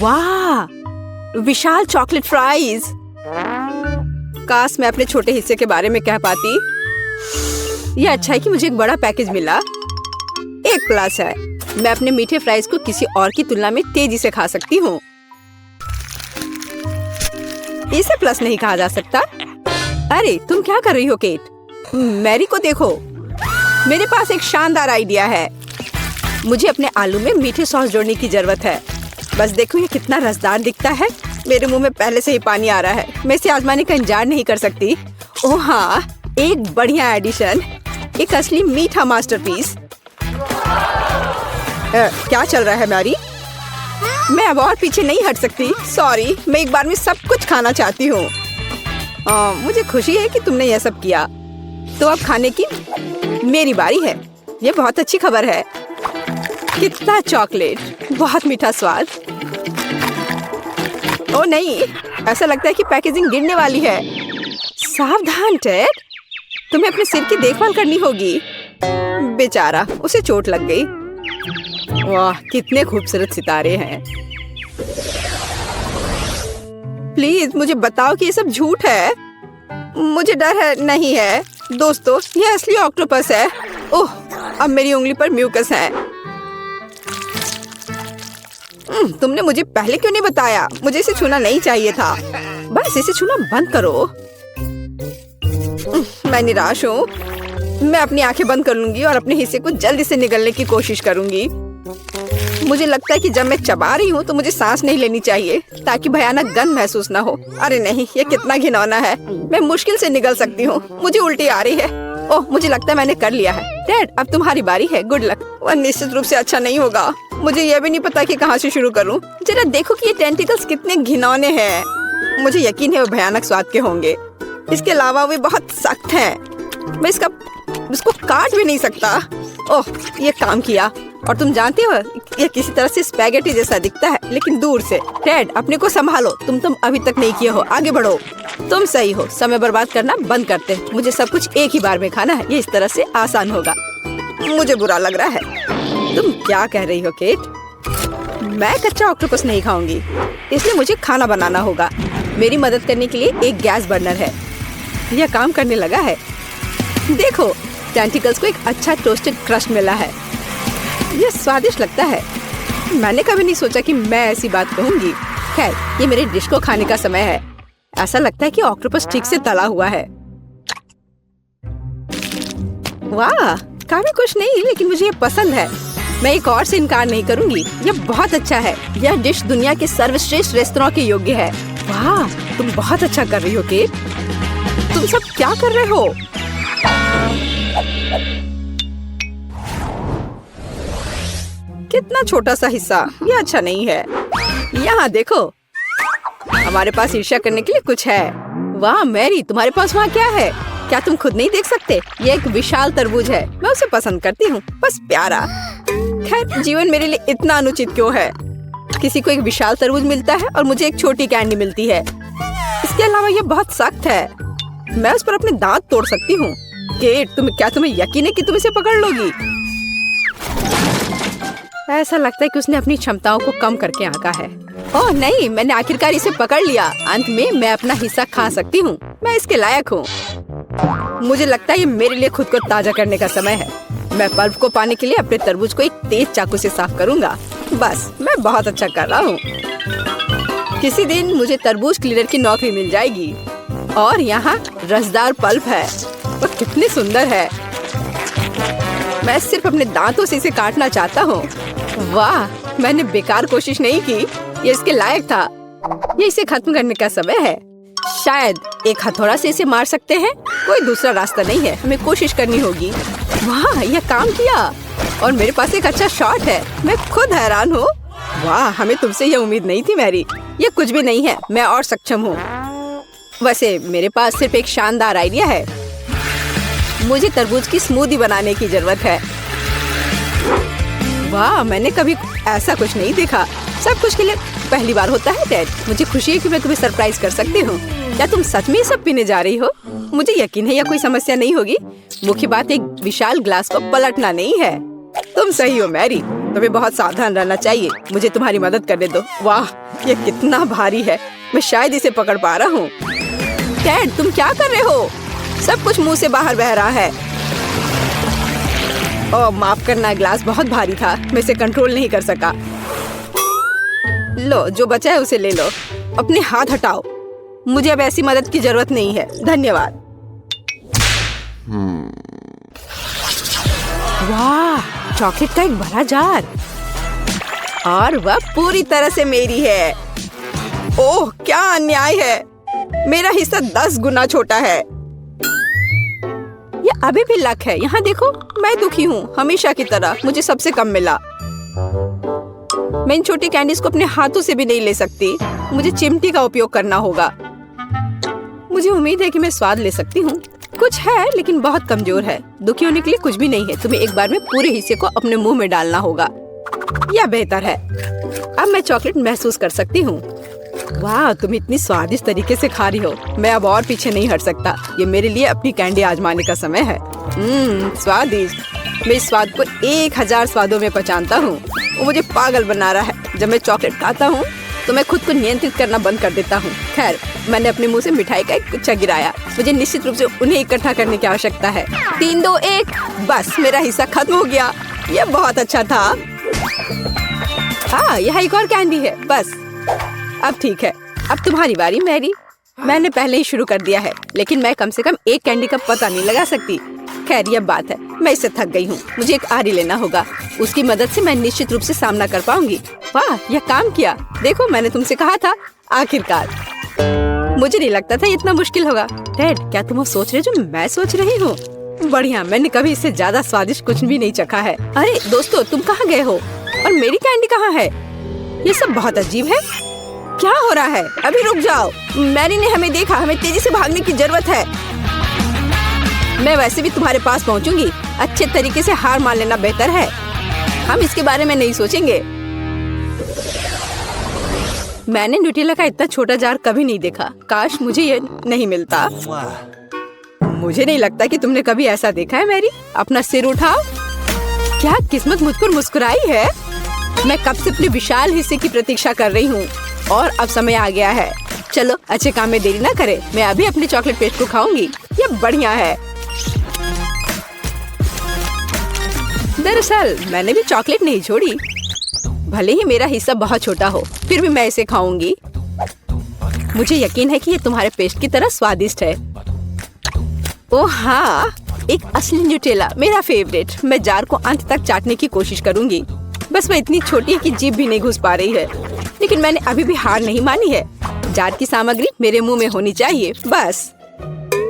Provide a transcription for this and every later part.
वाह, विशाल chocolate fries. काश मैं अपने छोटे हिस्से के बारे में कह पाती। यह अच्छा है कि मुझे एक बड़ा पैकेज मिला। एक प्लस है, मैं अपने मीठे फ्राइज को किसी और की तुलना में तेजी से खा सकती हूँ। इसे प्लस नहीं कहा जा सकता। अरे तुम क्या कर रही हो केट? मैरी को देखो, मेरे पास एक शानदार आइडिया है। मुझे अपने आलू में मीठे सॉस जोड़ने की जरूरत है। बस देखो ये कितना रसदार दिखता है। मेरे मुंह में पहले से ही पानी आ रहा है। मैं इसे आजमाने का इंतजार नहीं कर सकती। ओह हाँ, एक बढ़िया एडिशन, एक असली मीठा मास्टरपीस। क्या चल रहा है मैरी? मैं अब और पीछे नहीं हट सकती। सॉरी, मैं एक बार में सब कुछ खाना चाहती हूँ। मुझे खुशी है कि तुमने यह सब किया। तो अब खाने की मेरी बारी है। ये बहुत अच्छी खबर है। कितना चॉकलेट, बहुत मीठा स्वाद। ओ नहीं, ऐसा लगता है कि पैकेजिंग गिरने वाली है। सावधान टेड, तुम्हें अपने सिर की देखभाल करनी होगी। बेचारा, उसे चोट लग गई। वाह, कितने खूबसूरत सितारे हैं। प्लीज मुझे बताओ कि ये सब झूठ है। मुझे डर है। नहीं है दोस्तों, ये असली ऑक्टोपस है। ओह, अब मेरी उंगली पर म्यूकस है। तुमने मुझे पहले क्यों नहीं बताया? मुझे इसे छूना नहीं चाहिए था। बस इसे छूना बंद करो। मैं निराश हूँ। मैं अपनी आंखें बंद कर लूंगी और अपने हिस्से को जल्दी से निगलने की कोशिश करूंगी। मुझे लगता है कि जब मैं चबा रही हूँ तो मुझे सांस नहीं लेनी चाहिए ताकि भयानक गंध महसूस ना हो। अरे नहीं, ये कितना घिनौना है। मैं मुश्किल से निगल सकती हूँ। मुझे उल्टी आ रही है। ओह, मुझे लगता है मैंने कर लिया है। डैड, अब तुम्हारी बारी है। Good luck. वह निश्चित रूप से अच्छा नहीं होगा। मुझे यह भी नहीं पता कि कहाँ से शुरू करूँ। जरा देखो कि ये टेंटिकल्स कितने घिनौने हैं। मुझे यकीन है वो भयानक स्वाद के होंगे। इसके अलावा वे बहुत सख्त हैं। मैं इसको काट भी नहीं सकता। ओह, ये काम किया। और तुम जानते हो, ये किसी तरह से स्पैगेटी जैसा दिखता है, लेकिन दूर से। डैड, अपने को संभालो। तुम अभी तक नहीं किए हो। आगे बढ़ो। तुम सही हो। समय बर्बाद करना बंद करते। मुझे सब कुछ एक ही बार में खाना है। ये इस तरह से आसान होगा। मुझे बुरा लग रहा है। तुम क्या कह रही हो केट? मैं कच्चा ऑक्टोपस नहीं खाऊंगी, इसलिए मुझे खाना बनाना होगा। मेरी मदद करने के लिए एक गैस बर्नर है। यह काम करने लगा है। देखो, टेंटिकल्स को एक अच्छा टोस्टेड क्रस्ट मिला है। यह स्वादिष्ट लगता है। मैंने कभी नहीं सोचा कि मैं ऐसी बात कहूंगी। खैर, ये मेरे डिश को खाने का समय है। ऐसा लगता है कि ऑक्टोपस ठीक से तला हुआ है। वाह, काफी कुछ नहीं, लेकिन मुझे ये पसंद है। मैं एक और से इनकार नहीं करूंगी। यह बहुत अच्छा है। यह डिश दुनिया के सर्वश्रेष्ठ रेस्तरां के योग्य है। वाह, तुम बहुत अच्छा कर रही हो केट। तुम सब क्या कर रहे हो? कितना छोटा सा हिस्सा। यह अच्छा नहीं है। यहाँ देखो, हमारे पास ईर्ष्या करने के लिए कुछ है। वाह मैरी, तुम्हारे पास वहाँ क्या है? क्या तुम खुद नहीं देख सकते? ये एक विशाल तरबूज है। मैं उसे पसंद करती हूँ। बस प्यारा। खैर, जीवन मेरे लिए इतना अनुचित क्यों है? किसी को एक विशाल तरबूज मिलता है और मुझे एक छोटी कैंडी मिलती है। इसके अलावा ये बहुत सख्त है। मैं उस पर अपने दांत तोड़ सकती हूँ। केट, तुम्हें यकीन है कि तुम इसे पकड़ लोगी? ऐसा लगता है कि उसने अपनी क्षमताओं को कम करके आंका है। ओह नहीं, मैंने आखिरकार इसे पकड़ लिया। अंत में मैं अपना हिस्सा खा सकती हूँ। मैं इसके लायक हूँ। मुझे लगता है ये मेरे लिए खुद को ताजा करने का समय है। मैं पल्प को पाने के लिए अपने तरबूज को एक तेज चाकू से साफ करूँगा। बस, मैं बहुत अच्छा कर रहा हूँ। किसी दिन मुझे तरबूज क्लीनर की नौकरी मिल जाएगी। और यहाँ रसदार पल्प है। वह कितनी सुंदर है। मैं सिर्फ अपने दांतों से इसे काटना चाहता हूँ। वाह, मैंने बेकार कोशिश नहीं की। ये इसके लायक था। ये इसे खत्म करने का समय है। शायद एक हथौड़ा से इसे मार सकते हैं। कोई दूसरा रास्ता नहीं है। हमें कोशिश करनी होगी। वाह, यह काम किया। और मेरे पास एक अच्छा शॉट है। मैं खुद हैरान हूँ। वाह, हमें तुमसे यह उम्मीद नहीं थी मैरी। ये कुछ भी नहीं है। मैं और सक्षम हूँ। वैसे मेरे पास सिर्फ एक शानदार आइडिया है। मुझे तरबूज की स्मूदी बनाने की जरूरत है। वाह, मैंने कभी ऐसा कुछ नहीं देखा। सब कुछ के लिए पहली बार होता है डैड। मुझे खुशी है कि मैं तुम्हें सरप्राइज कर सकती हूँ। क्या तुम सच में सब पीने जा रही हो? मुझे यकीन है यह कोई समस्या नहीं होगी। मुख्य बात एक विशाल ग्लास को पलटना नहीं है। तुम सही हो मैरी, तुम्हें बहुत सावधान रहना चाहिए। मुझे तुम्हारी मदद करने दो। वाह, ये कितना भारी है, मैं शायद इसे पकड़ पा रहा हूँ। टेड, तुम क्या कर रहे हो? सब कुछ मुंह से बाहर बह रहा है। ओह माफ करना, ग्लास बहुत भारी था, मैं इसे कंट्रोल नहीं कर सका। लो, जो बचा है उसे ले लो। अपने हाथ हटाओ, मुझे अब ऐसी मदद की जरूरत नहीं है, धन्यवाद। वाह, चॉकलेट का एक बड़ा जार, और वह पूरी तरह से मेरी है। ओह क्या अन्याय है, मेरा हिस्सा 10 गुना छोटा है। ये अभी भी लक है। यहाँ देखो, मैं दुखी हूँ, हमेशा की तरह मुझे सबसे कम मिला। मैं इन छोटी कैंडीज को अपने हाथों से भी नहीं ले सकती, मुझे चिमटी का उपयोग करना होगा। मुझे उम्मीद है कि मैं स्वाद ले सकती हूँ। कुछ है लेकिन बहुत कमजोर है। दुखी होने के लिए कुछ भी नहीं है, तुम्हें एक बार में पूरे हिस्से को अपने मुंह में डालना होगा। यह बेहतर है। अब मैं चॉकलेट महसूस कर सकती हूँ। वाह, तुम इतनी स्वादिष्ट तरीके से खा रही हो, मैं अब और पीछे नहीं हट सकता। ये मेरे लिए अपनी कैंडी आजमाने का समय है। स्वादिष्ट। मैं इस स्वाद को 1000 स्वादों में पहचानता हूँ। वो मुझे पागल बना रहा है। जब मैं चॉकलेट खाता हूँ तो मैं खुद को नियंत्रित करना बंद कर देता हूँ। खैर, मैंने अपने मुंह से मिठाई का एक गुच्छा गिराया। मुझे निश्चित रूप से उन्हें इकट्ठा करने की आवश्यकता है। 3, 2, 1, बस मेरा हिस्सा खत्म हो गया। यह बहुत अच्छा था। हाँ, यह एक और कैंडी है। बस अब ठीक है। अब तुम्हारी बारी मैरी। मैंने पहले ही शुरू कर दिया है, लेकिन मैं कम से कम एक कैंडी का पता नहीं लगा सकती। खैर, यह बात है, मैं इससे थक गई हूँ। मुझे एक आरी लेना होगा, उसकी मदद से मैं निश्चित रूप से सामना कर पाऊंगी। वाह, यह काम किया। देखो, मैंने तुमसे कहा था, आखिरकार। मुझे नहीं लगता था इतना मुश्किल होगा। टेड, क्या तुम वो सोच रहे जो मैं सोच रही हूँ? बढ़िया, मैंने कभी इससे ज्यादा स्वादिष्ट कुछ भी नहीं चखा है। अरे दोस्तों, तुम कहाँ गए हो? और मेरी कैंडी कहाँ है? ये सब बहुत अजीब है। क्या हो रहा है? अभी रुक जाओ। मैरी ने हमें देखा, हमें तेजी से भागने की जरूरत है। मैं वैसे भी तुम्हारे पास पहुंचूंगी। अच्छे तरीके से हार मान लेना बेहतर है। हम इसके बारे में नहीं सोचेंगे। मैंने न्यूटेला का इतना छोटा जार कभी नहीं देखा। काश मुझे ये नहीं मिलता। मुझे नहीं लगता कि तुमने कभी ऐसा देखा है मैरी। अपना सिर उठाओ। क्या किस्मत मुझ पर मुस्कुराई है। मैं कब से अपने विशाल हिस्से की प्रतीक्षा कर रही हूँ और अब समय आ गया है। चलो, अच्छे काम में देरी ना करें। मैं अभी अपने चॉकलेट पेस्ट को खाऊंगी। ये बढ़िया है। दरअसल मैंने भी चॉकलेट नहीं छोड़ी। भले ही मेरा हिस्सा बहुत छोटा हो, फिर भी मैं इसे खाऊंगी। मुझे यकीन है कि ये तुम्हारे पेस्ट की तरह स्वादिष्ट है। ओह हाँ, एक असली न्यूटेला, मेरा फेवरेट। मैं जार को अंत तक चाटने की कोशिश करूंगी। बस वह इतनी छोटी है कि जीभ भी नहीं घुस पा रही है। लेकिन मैंने अभी भी हार नहीं मानी है। जार की सामग्री मेरे मुंह में होनी चाहिए। बस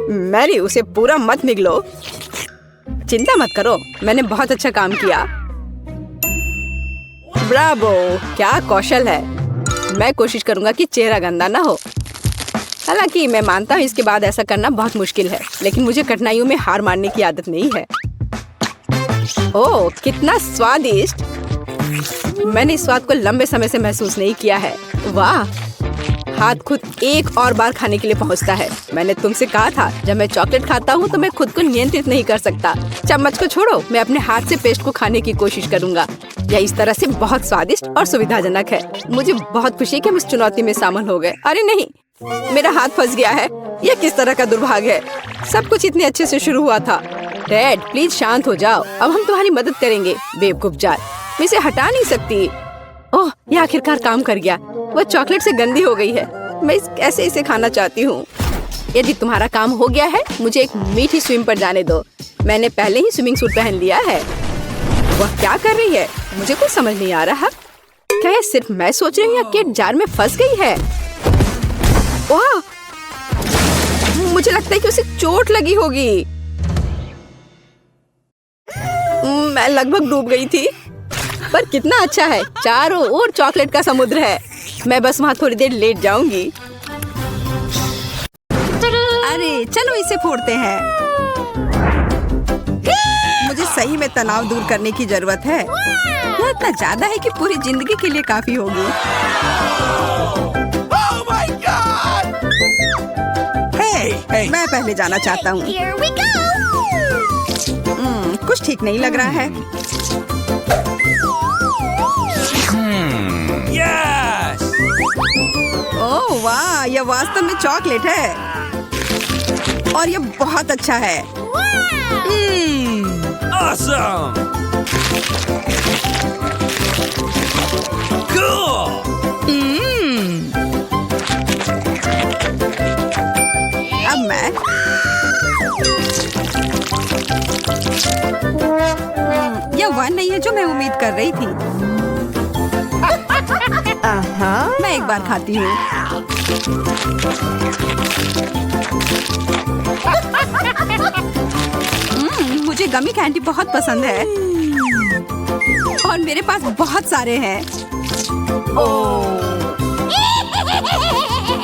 मैरी, उसे पूरा मत निगलो। चिंता मत करो, मैंने बहुत अच्छा काम किया। ब्रावो, क्या कौशल है। मैं कोशिश करूंगा कि चेहरा गंदा ना हो। हालांकि मैं मानता हूँ इसके बाद ऐसा करना बहुत मुश्किल है, लेकिन मुझे कठिनाइयों में हार मानने की आदत नहीं है। ओह, कितना स्वादिष्ट। मैंने इस स्वाद को लंबे समय से महसूस नहीं किया है। वाह, हाथ खुद एक और बार खाने के लिए पहुंचता है। मैंने तुमसे कहा था, जब मैं चॉकलेट खाता हूँ तो मैं खुद को नियंत्रित नहीं कर सकता। चम्मच को छोड़ो, मैं अपने हाथ से पेस्ट को खाने की कोशिश करूंगा। यह इस तरह से बहुत स्वादिष्ट और सुविधाजनक है। मुझे बहुत खुशी है कि हम इस चुनौती में शामिल हो गए। अरे नहीं, मेरा हाथ फंस गया है। यह किस तरह का दुर्भाग्य है। सब कुछ इतने अच्छे से शुरू हुआ था। टेड, प्लीज शांत हो जाओ। अब हम तुम्हारी मदद करेंगे। बेवकूफ जार, मैं इसे हटा नहीं सकती। ओह, यह आखिरकार काम कर गया। वह चॉकलेट से गंदी हो गई है। मैं कैसे इसे खाना चाहती हूँ। यदि तुम्हारा काम हो गया है, मुझे एक मीठी स्विम पर जाने दो। मैंने पहले ही स्विमिंग सूट पहन लिया है। वह क्या कर रही है? मुझे कुछ समझ नहीं आ रहा। क्या यह सिर्फ मैं सोच रही हूँ या केट जार में फंस गई है? वाह, मुझे लगता है कि उसे चोट लगी होगी। मैं लगभग डूब गई थी। पर कितना अच्छा है, चारों ओर चॉकलेट का समुद्र है। मैं बस वहाँ थोड़ी देर लेट जाऊंगी। अरे चलो इसे फोड़ते हैं। मुझे सही में तनाव दूर करने की जरूरत है। यह इतना ज्यादा है कि पूरी जिंदगी के लिए काफी होगी। Oh my God! Hey! मैं पहले जाना चाहता हूँ। Here we go! कुछ ठीक नहीं लग रहा है। Yes! ओह वाह, यह वास्तव में चॉकलेट है और यह बहुत अच्छा है। Awesome! Cool! अब मैं यह वह नहीं है जो मैं उम्मीद कर रही थी। मैं एक बार खाती हूँ। मुझे गमी कैंडी बहुत पसंद है और मेरे पास बहुत सारे हैं।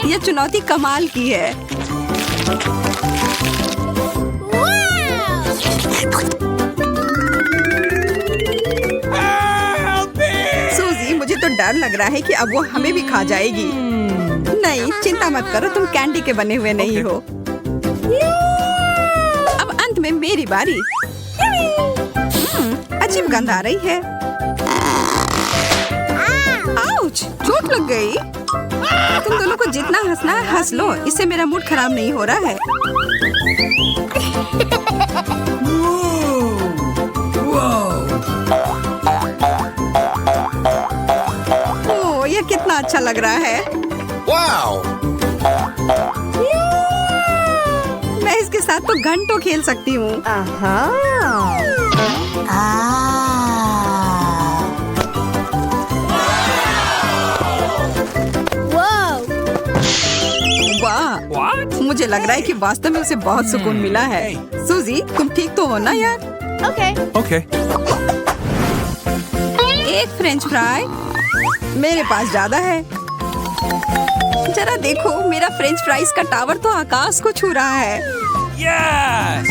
यह चुनौती कमाल की है। सूजी, मुझे तो डर लग रहा है कि अब वो हमें भी खा जाएगी। नहीं, चिंता मत करो, तुम कैंडी के बने हुए नहीं हो। अब अंत में मेरी बारी। अजीब गंध आ रही है। आउच, चोट लग गई। तुम दोनों को जितना हंसना है हंस लो, इससे मेरा मूड खराब नहीं हो रहा है। ओह, ये कितना अच्छा लग रहा है। Wow! मैं इसके साथ तो घंटों खेल सकती हूँ। वाह, What? मुझे लग रहा है कि वास्तव में उसे बहुत सुकून मिला है। सूजी, तुम ठीक तो हो ना यार? Okay. एक फ्रेंच फ्राई, मेरे पास ज्यादा है। जरा देखो, मेरा फ्रेंच फ्राइज का टावर तो आकाश को छू रहा है। Yes!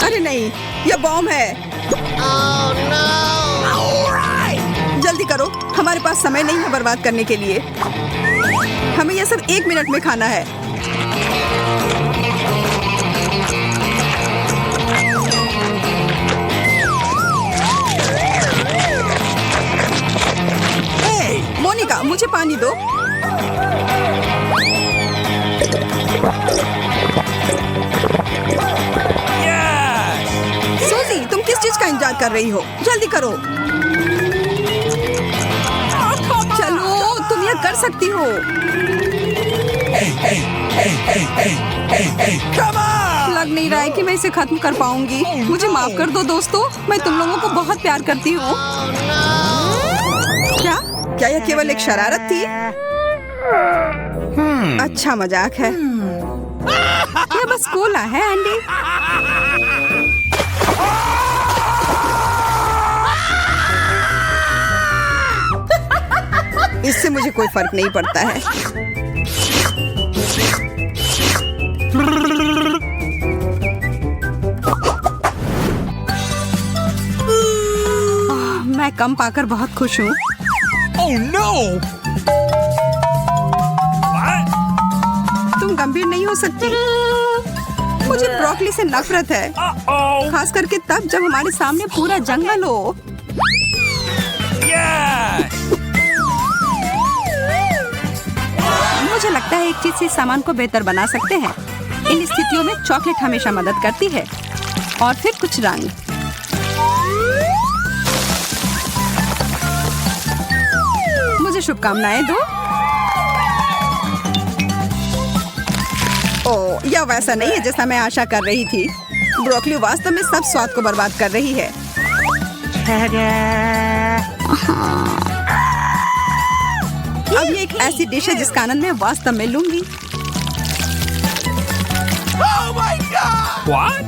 अरे नहीं, यह बॉम्ब है। जल्दी करो, हमारे पास समय नहीं है बर्बाद करने के लिए। हमें यह सब 1 मिनट में खाना है। मोनिका, मुझे पानी दो। Yes! सूजी, तुम किस चीज का इंतजार कर रही हो? जल्दी करो। चलो, तुम यह कर सकती हो। Come on! लग नहीं रहा है कि मैं इसे खत्म कर पाऊंगी। मुझे माफ कर दो दोस्तों, मैं तुम लोगों को बहुत प्यार करती हूँ। क्या यह केवल एक शरारत थी? अच्छा मजाक है। यह बस कोला है एंडी। इससे मुझे कोई फर्क नहीं पड़ता है। मैं कम पाकर बहुत खुश हूँ। Oh no! What? तुम गंभीर नहीं हो सकती। मुझे ब्रोकली से नफरत है, Uh-oh! खास करके तब जब हमारे सामने पूरा जंगल हो। Yes! मुझे लगता है एक चीज से इस सामान को बेहतर बना सकते हैं। इन स्थितियों में चॉकलेट हमेशा मदद करती है। और फिर कुछ रंग। मुझे शुभकामनाएं दो। ओह, यह वैसा नहीं है जैसा मैं आशा कर रही थी। ब्रोकली वास्तव में सब स्वाद को बर्बाद कर रही है। अब ये एक ऐसी डिश है जिसका आनंद मैं वास्तव में लूंगी। Oh my god! What?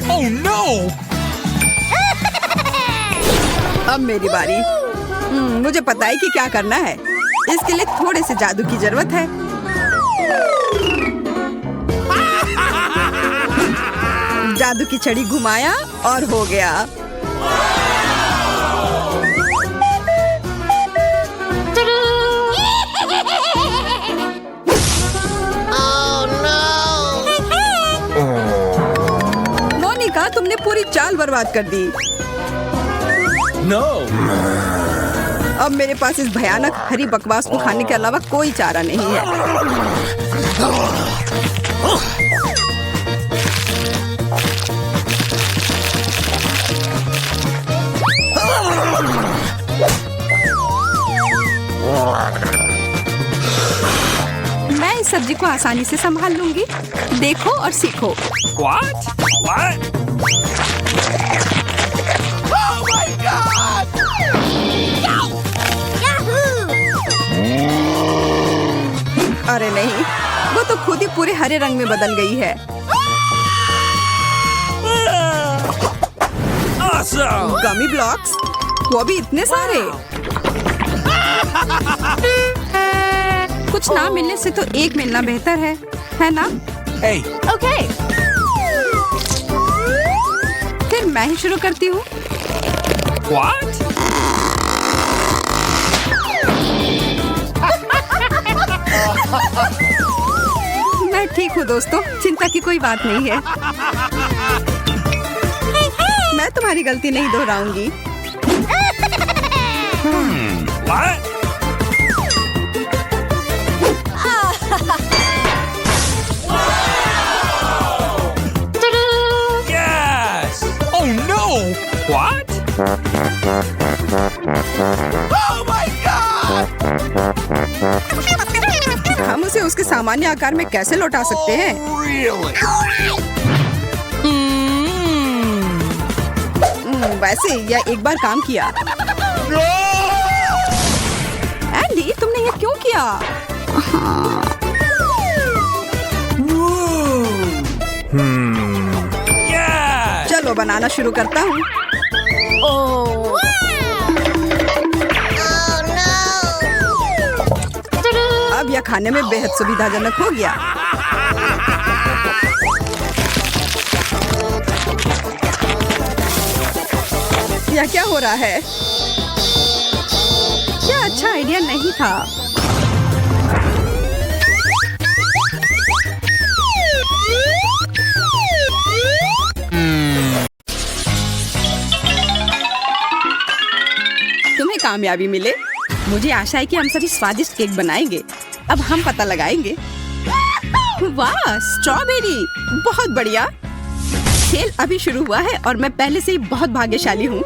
Oh no! अब मेरी बारी। मुझे पता है कि क्या करना है। इसके लिए थोड़े से जादू की जरूरत है। जादू की छड़ी घुमाया और हो गया। हाँ, तुमने पूरी चाल बर्बाद कर दी। No. अब मेरे पास इस भयानक हरी बकवास को खाने के अलावा कोई चारा नहीं है। मैं इस सब्जी को आसानी से संभाल लूंगी। देखो और सीखो। What? What? Oh my God! अरे नहीं, वो तो खुद ही पूरे हरे रंग में बदल गई है। Awesome! गमी ब्लॉक्स, वो भी इतने सारे। कुछ ना मिलने से तो एक मिलना बेहतर है ना? Hey, okay. फिर मैं ही शुरू करती हूँ। what? मैं ठीक हूँ दोस्तों, चिंता की कोई बात नहीं है। मैं तुम्हारी गलती नहीं दोहराऊंगी। What? Yes! Oh no! What? Oh my God! हम उसे उसके सामान्य आकार में कैसे लौटा सकते हैं? Really? वैसे यह एक बार काम किया। एंडी, तुमने ये क्यों किया? Yes! चलो बनाना शुरू करता हूँ। अब यह खाने में बेहद सुविधाजनक हो गया। यह क्या हो रहा है? क्या अच्छा आइडिया नहीं था। तुम्हें कामयाबी मिले। मुझे आशा है कि हम सभी स्वादिष्ट केक बनाएंगे। अब हम पता लगाएंगे। वाह, स्ट्रॉबेरी, बहुत बढ़िया। खेल अभी शुरू हुआ है और मैं पहले से ही बहुत भाग्यशाली हूँ।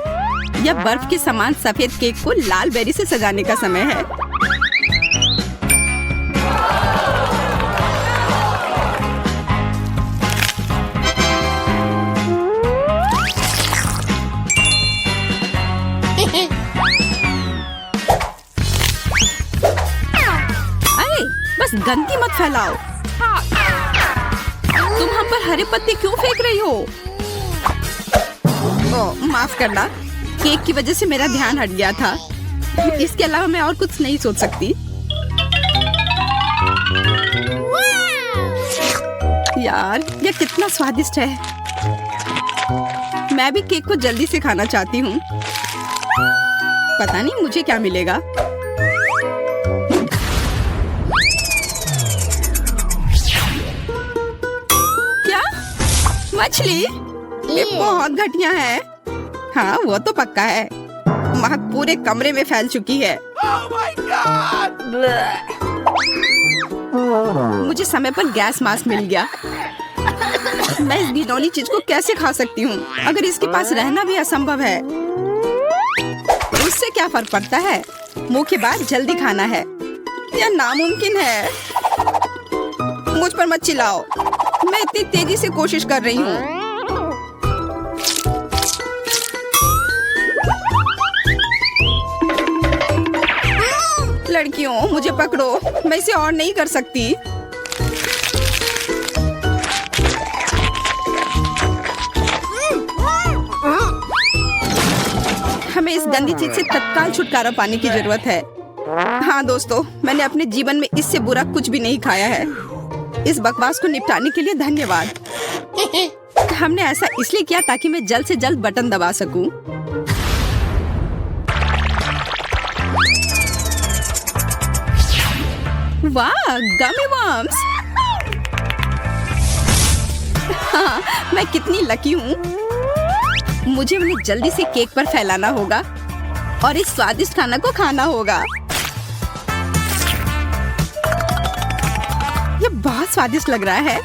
यह बर्फ के समान सफेद केक को लाल बेरी से सजाने का समय है। अरे, बस गंदगी मत फैलाओ। तुम हम पर हरे पत्ते क्यों फेंक रही हो? ओह, माफ करना, केक की वजह से मेरा ध्यान हट गया था। इसके अलावा मैं और कुछ नहीं सोच सकती। यार, यह कितना स्वादिष्ट है। मैं भी केक को जल्दी से खाना चाहती हूँ। पता नहीं मुझे क्या मिलेगा। क्या? मछली? ये बहुत घटिया है। हाँ, वो तो पक्का है। महक पूरे कमरे में फैल चुकी है। Oh my God! मुझे समय पर गैस मास्क मिल गया। मैं इस घिनौनी चीज को कैसे खा सकती हूँ अगर इसके पास रहना भी असंभव है? उससे क्या फर्क पड़ता है? मुंह के बाद जल्दी खाना है। यह नामुमकिन है। मुझ पर मत चिल्लाओ। मैं इतनी तेजी से कोशिश कर रही हूँ। लड़कियों, मुझे पकड़ो। मैं इसे और नहीं कर सकती। हमें इस गंदी चीज से तत्काल छुटकारा पाने की जरूरत है। हाँ दोस्तों, मैंने अपने जीवन में इससे बुरा कुछ भी नहीं खाया है। इस बकवास को निपटाने के लिए धन्यवाद। हमने ऐसा इसलिए किया ताकि मैं जल्द से जल्द बटन दबा सकूं। वाह, गमी वर्म्स। हाँ, मैं कितनी लकी हूँ। मुझे उन्हें जल्दी से केक पर फैलाना होगा और इस स्वादिष्ट खाना को खाना होगा। ये बहुत स्वादिष्ट लग रहा है।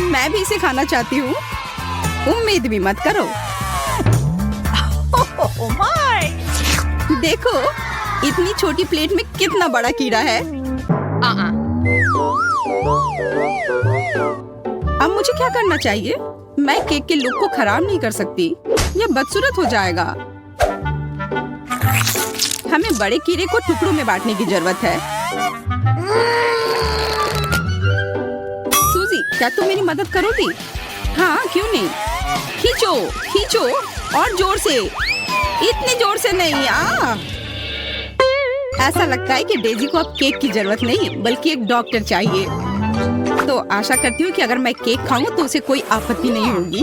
मैं भी इसे खाना चाहती हूँ। उम्मीद भी मत करो। देखो, इतनी छोटी प्लेट में कितना बड़ा कीड़ा है। अब मुझे क्या करना चाहिए? मैं केक के लुक को खराब नहीं कर सकती, यह बदसूरत हो जाएगा। हमें बड़े कीड़े को टुकड़ों में बांटने की जरूरत है। सूजी, क्या तुम मेरी मदद करोगी? हाँ, क्यों नहीं। खींचो, खींचो और जोर से। इतने जोर से नहीं। ऐसा लगता है कि डेजी को अब केक की जरूरत नहीं, बल्कि एक डॉक्टर चाहिए। तो आशा करती हूँ कि अगर मैं केक खाऊं तो उसे कोई आपत्ति नहीं होगी।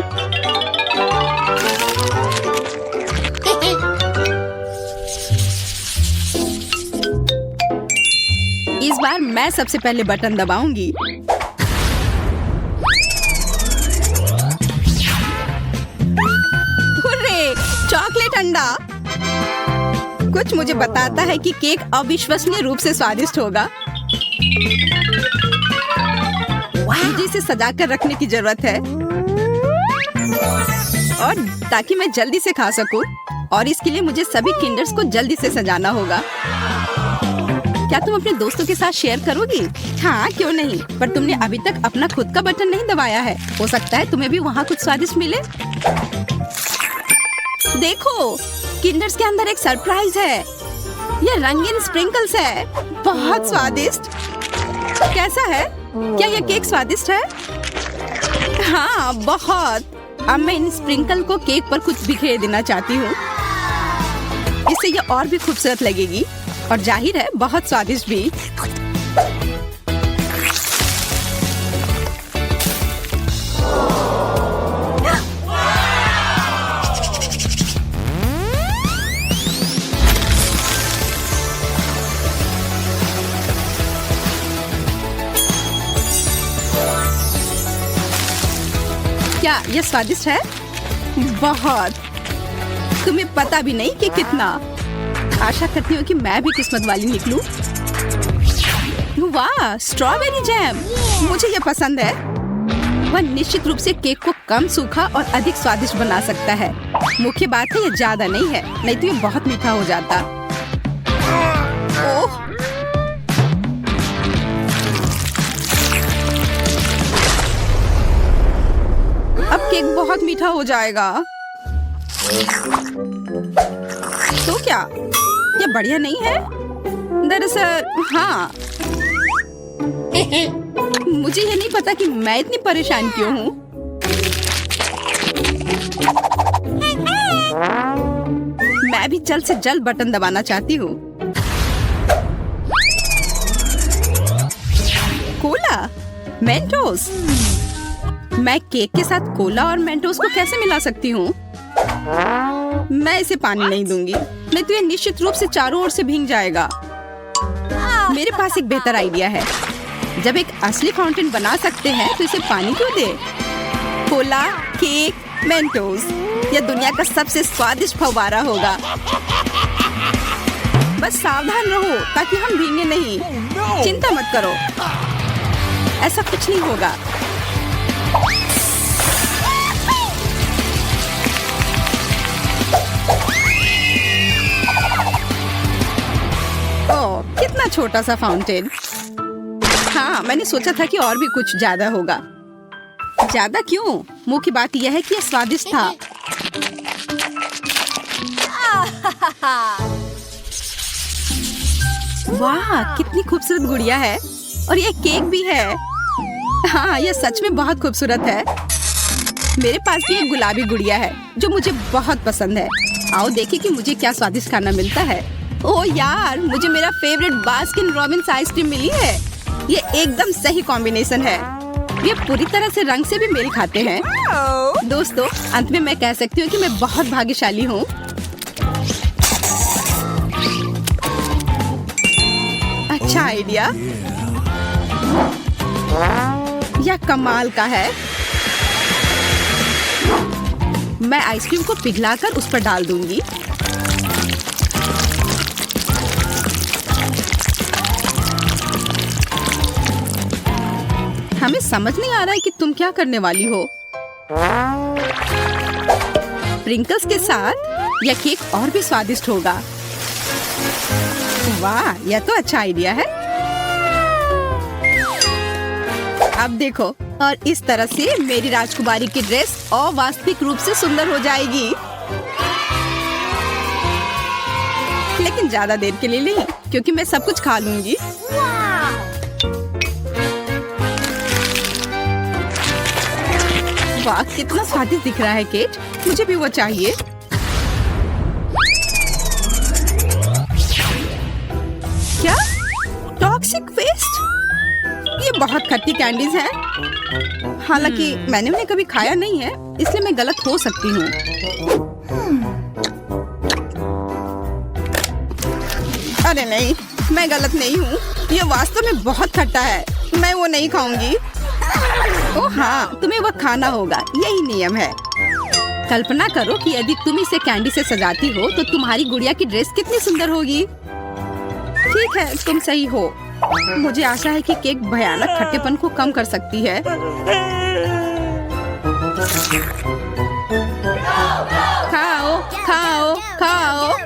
इस बार मैं सबसे पहले बटन दबाऊंगी। हुर्रे, चॉकलेट अंडा। कुछ मुझे बताता है कि केक अविश्वसनीय रूप से स्वादिष्ट होगा। मुझे इसे सजा कर रखने की जरूरत है और ताकि मैं जल्दी से खा सकूं। और इसके लिए मुझे सभी किंडर्स को जल्दी से सजाना होगा। क्या तुम अपने दोस्तों के साथ शेयर करोगी? हाँ, क्यों नहीं। पर तुमने अभी तक अपना खुद का बटन नहीं दबाया है। हो सकता है तुम्हें भी वहाँ कुछ स्वादिष्ट मिले। देखो, किंडर्स के अंदर एक सरप्राइज है। ये रंगीन स्प्रिंकल्स है, बहुत स्वादिष्ट। कैसा है? क्या यह केक स्वादिष्ट है? हाँ, बहुत। अब मैं इन स्प्रिंकल को केक पर कुछ बिखेर देना चाहती हूँ। इससे यह और भी खूबसूरत लगेगी और जाहिर है बहुत स्वादिष्ट भी। क्या यह स्वादिष्ट है? बहुत। तुम्हें पता भी नहीं कि कितना। आशा करती हूँ कि मैं भी किस्मत वाली निकलूं। वाह, स्ट्रॉबेरी जैम, मुझे यह पसंद है। वह निश्चित रूप से केक को कम सूखा और अधिक स्वादिष्ट बना सकता है। मुख्य बात है, यह ज्यादा नहीं है, नहीं तो यह बहुत मीठा हो जाता। ओह, अब केक बहुत मीठा हो जाएगा। तो क्या ये बढ़िया नहीं है? दरअसल हाँ। मुझे ये नहीं पता कि मैं इतनी परेशान क्यों हूँ। मैं भी जल्द से जल्द बटन दबाना चाहती हूँ। Cola, Mentos. मैं केक के साथ कोला और मेंटोस को कैसे मिला सकती हूँ? मैं इसे पानी नहीं दूंगी, नहीं तो ये निश्चित रूप से चारों ओर से भीग जाएगा। मेरे पास एक बेहतर आइडिया है। जब एक असली फाउंटेन बना सकते हैं तो इसे पानी क्यों दे? कोला, केक, मेंटोस, यह दुनिया का सबसे स्वादिष्ट फव्वारा होगा। बस सावधान रहो ताकि हम भीगे नहीं। चिंता मत करो, ऐसा कुछ नहीं होगा। ओह, कितना छोटा सा फाउंटेन। हाँ, मैंने सोचा था कि और भी कुछ ज्यादा होगा। ज्यादा क्यों? मुख्य बात यह है कि यह स्वादिष्ट था। वाह, कितनी खूबसूरत गुड़िया है और ये केक भी है। हाँ, यह सच में बहुत खूबसूरत है। मेरे पास भी एक गुलाबी गुड़िया है जो मुझे बहुत पसंद है। आओ देखें कि मुझे क्या स्वादिष्ट खाना मिलता है। ओह यार, मुझे मेरा फेवरेट बास्किन रॉबिन्स आइसक्रीम मिली है। ये एकदम सही कॉम्बिनेशन है। ये पूरी तरह से रंग से भी मेल खाते हैं। दोस्तों, अंत में मैं कह सकती हूँ कि मैं बहुत भाग्यशाली हूँ। अच्छा आइडिया। यह कमाल का है। मैं आइसक्रीम को पिघलाकर उस पर डाल दूंगी। हमें समझ नहीं आ रहा है कि तुम क्या करने वाली हो। स्प्रिंकल्स के साथ यह केक और भी स्वादिष्ट होगा। वाह, यह तो अच्छा आइडिया है। अब देखो, और इस तरह से मेरी राजकुमारी की ड्रेस अवास्तविक रूप से सुंदर हो जाएगी। लेकिन ज्यादा देर के लिए नहीं, क्योंकि मैं सब कुछ खा लूंगी। वाह, कितना स्वादिष्ट दिख रहा है केट। मुझे भी वो चाहिए। क्या? Toxic waste? ये बहुत खट्टी कैंडीज हैं। हालांकि मैंने उन्हें कभी खाया नहीं है, इसलिए मैं गलत हो सकती हूँ। अरे नहीं, मैं गलत नहीं हूँ। ये वास्तव में बहुत खट्टा है। मैं वो नहीं खाऊंगी। ओह हाँ, तुम्हें वो खाना होगा, यही नियम है। कल्पना करो कि यदि तुम इसे कैंडी से सजाती हो तो तुम्हारी गुड़िया की ड्रेस कितनी सुंदर होगी। ठीक है, तुम सही हो। मुझे आशा है कि केक भयानक खट्टेपन को कम कर सकती है। खाओ, खाओ, खाओ।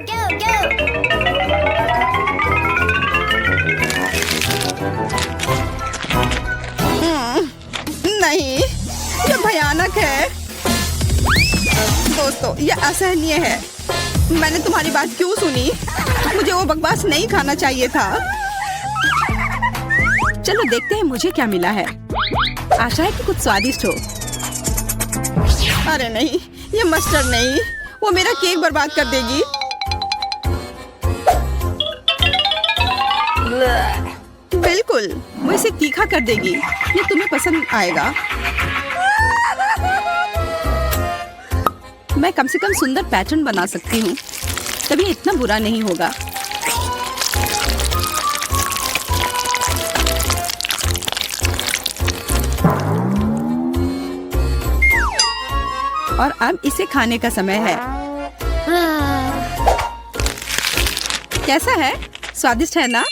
नहीं, ये भयानक है। दोस्तों, ये असहनीय है। मैंने तुम्हारी बात क्यों सुनी? मुझे वो बकवास नहीं खाना चाहिए था। चलो देखते हैं मुझे क्या मिला है। आशा है कि कुछ स्वादिष्ट हो। अरे नहीं, ये मस्टर्ड नहीं, वो मेरा केक बर्बाद कर देगी। बिल्कुल, वो इसे तीखा कर देगी। ये तुम्हें पसंद आएगा। मैं कम से कम सुंदर पैटर्न बना सकती हूँ, तभी इतना बुरा नहीं होगा। और अब इसे खाने का समय है। कैसा है? स्वादिष्ट है ना?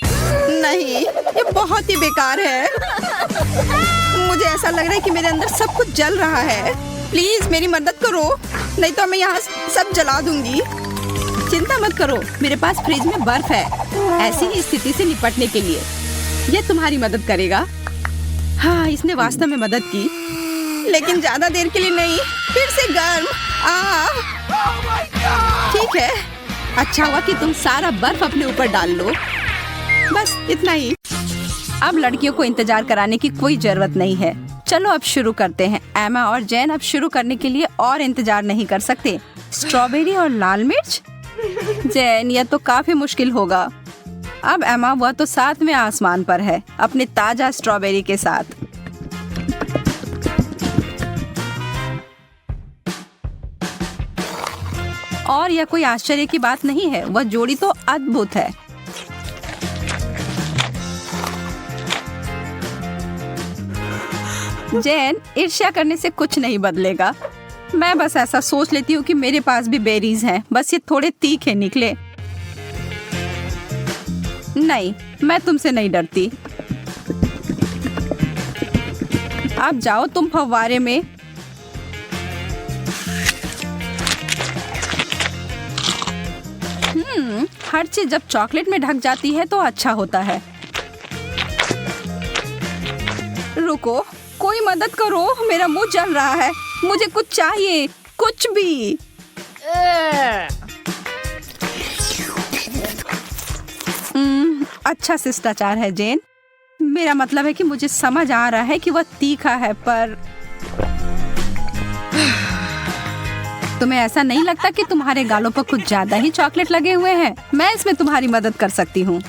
नहीं, ये बहुत ही बेकार है। मुझे ऐसा लग रहा है कि मेरे अंदर सब कुछ जल रहा है। प्लीज मेरी मदद करो, नहीं तो मैं यहाँ सब जला दूंगी। चिंता मत करो, मेरे पास फ्रिज में बर्फ है। ऐसी ही स्थिति से निपटने के लिए यह तुम्हारी मदद करेगा। हाँ, इसने वास्तव में मदद की, लेकिन ज्यादा देर के लिए नहीं। फिर से गर्म। ठीक है, अच्छा हुआ कि तुम सारा बर्फ अपने ऊपर डाल लो। बस इतना ही। अब लड़कियों को इंतजार कराने की कोई जरूरत नहीं है। चलो अब शुरू करते हैं। एमा और जैन अब शुरू करने के लिए और इंतजार नहीं कर सकते। स्ट्रॉबेरी और लाल मिर्च? जैन, यह तो काफी मुश्किल होगा। अब एमा, वह तो सातवें आसमान पर है अपने ताजा स्ट्रॉबेरी के साथ। और यह कोई आश्चर्य की बात नहीं है, वह जोड़ी तो अद्भुत है। जैन, ईर्ष्या करने से कुछ नहीं बदलेगा। मैं बस ऐसा सोच लेती हूँ कि मेरे पास भी बेरीज हैं, बस ये थोड़े तीखे निकले। नहीं, मैं तुमसे नहीं डरती। अब जाओ तुम फव्वारे में। हर चीज जब चॉकलेट में ढक जाती है तो अच्छा होता है। रुको, कोई मदद करो, मेरा मुंह जल रहा है। मुझे कुछ चाहिए, कुछ भी। अच्छा शिष्टाचार है जैन। मेरा मतलब है कि मुझे समझ आ रहा है कि वह तीखा है, पर तुम्हें ऐसा नहीं लगता कि तुम्हारे गालों पर कुछ ज्यादा ही चॉकलेट लगे हुए हैं? मैं इसमें तुम्हारी मदद कर सकती हूँ।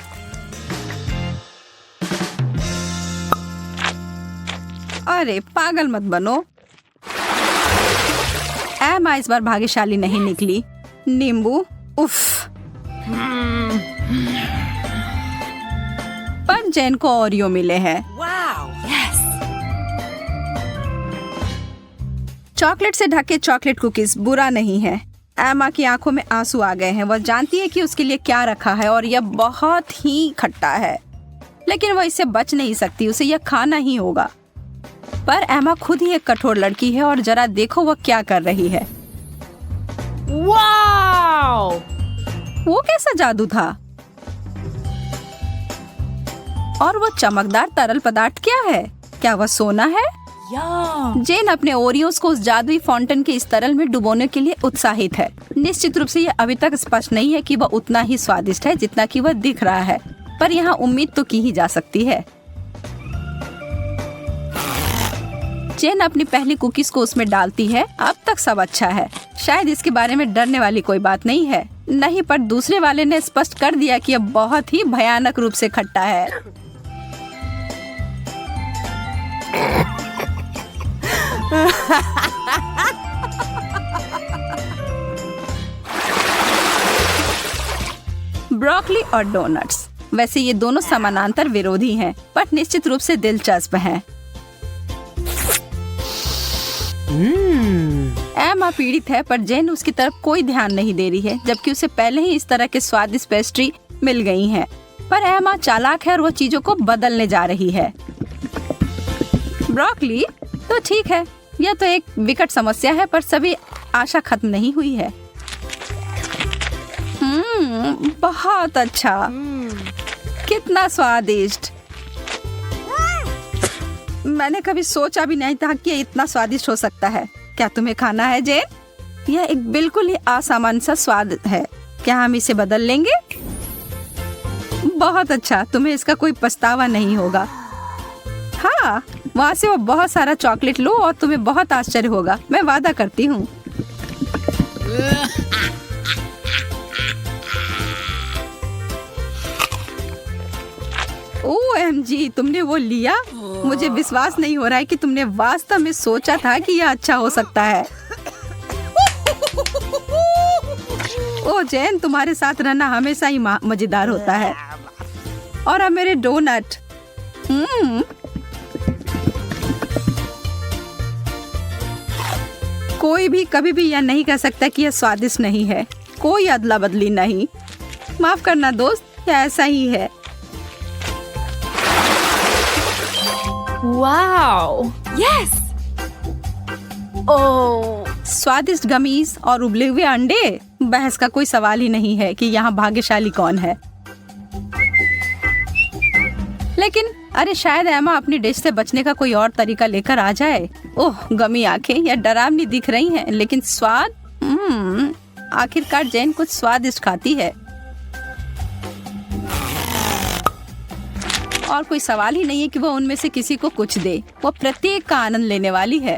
अरे पागल मत बनो। एमा इस बार भाग्यशाली नहीं निकली। नींबू, उफ। पर जैन को ओरियो मिले हैं। Wow. Yes. चॉकलेट से ढके चॉकलेट कुकीज बुरा नहीं है। एमा की आंखों में आंसू आ गए हैं। वह जानती है कि उसके लिए क्या रखा है और यह बहुत ही खट्टा है, लेकिन वह इससे बच नहीं सकती, उसे यह खाना ही होगा। पर एमा खुद ही एक कठोर लड़की है और जरा देखो वह क्या कर रही है। वाओ! वो कैसा जादू था? और वो चमकदार तरल पदार्थ क्या है? क्या वह सोना है? यम! जेन अपने ओरियोस को उस जादुई फाउंटेन के इस तरल में डुबोने के लिए उत्साहित है। निश्चित रूप से यह अभी तक स्पष्ट नहीं है कि वह उतना ही स्वादिष्ट है जितना कि वह दिख रहा है, पर यहाँ उम्मीद तो की ही जा सकती है। जेन अपनी पहली कुकीज को उसमें डालती है। अब तक सब अच्छा है, शायद इसके बारे में डरने वाली कोई बात नहीं है। नहीं, पर दूसरे वाले ने स्पष्ट कर दिया कि यह बहुत ही भयानक रूप से खट्टा है। ब्रोकली और डोनट्स, वैसे ये दोनों समानांतर विरोधी हैं, पर निश्चित रूप से दिलचस्प हैं। एमा पीड़ित है, पर जेन उसकी तरफ कोई ध्यान नहीं दे रही है, जबकि उसे पहले ही इस तरह के स्वादिष्ट पेस्ट्री मिल गई हैं। पर एमा चालाक है और वो चीजों को बदलने जा रही है। ब्रोकली तो ठीक है, यह तो एक विकट समस्या है, पर सभी आशा खत्म नहीं हुई है। बहुत अच्छा, कितना स्वादिष्ट। मैंने कभी सोचा भी नहीं था कि ये इतना स्वादिष्ट हो सकता है। क्या तुम्हें खाना है जेन? यह एक बिल्कुल ही असामान्य सा स्वाद है। क्या हम इसे बदल लेंगे? बहुत अच्छा, तुम्हें इसका कोई पछतावा नहीं होगा। हाँ, वहाँ से वो बहुत सारा चॉकलेट लो और तुम्हें बहुत आश्चर्य होगा, मैं वादा करती हूँ। OMG, तुमने वो लिया? मुझे विश्वास नहीं हो रहा है कि तुमने वास्तव में सोचा था कि यह अच्छा हो सकता है। ओ जैन, तुम्हारे साथ रहना हमेशा ही मजेदार होता है। और अब मेरे डोनट। कोई भी कभी भी यह नहीं कह सकता कि यह स्वादिष्ट नहीं है। कोई अदला बदली नहीं। माफ करना दोस्त, यह ऐसा ही है। वाओ! यस! ओह! स्वादिष्ट गमीज और उबले हुए अंडे, बहस का कोई सवाल ही नहीं है कि यहाँ भाग्यशाली कौन है। लेकिन अरे, शायद एमा अपनी डिश से बचने का कोई और तरीका लेकर आ जाए। ओह, गमी आंखें, यह डरावनी दिख रही हैं, लेकिन स्वाद, आखिरकार जैन कुछ स्वादिष्ट खाती है। और कोई सवाल ही नहीं है कि वो उनमें से किसी को कुछ दे। वो प्रत्येक का आनंद लेने वाली है।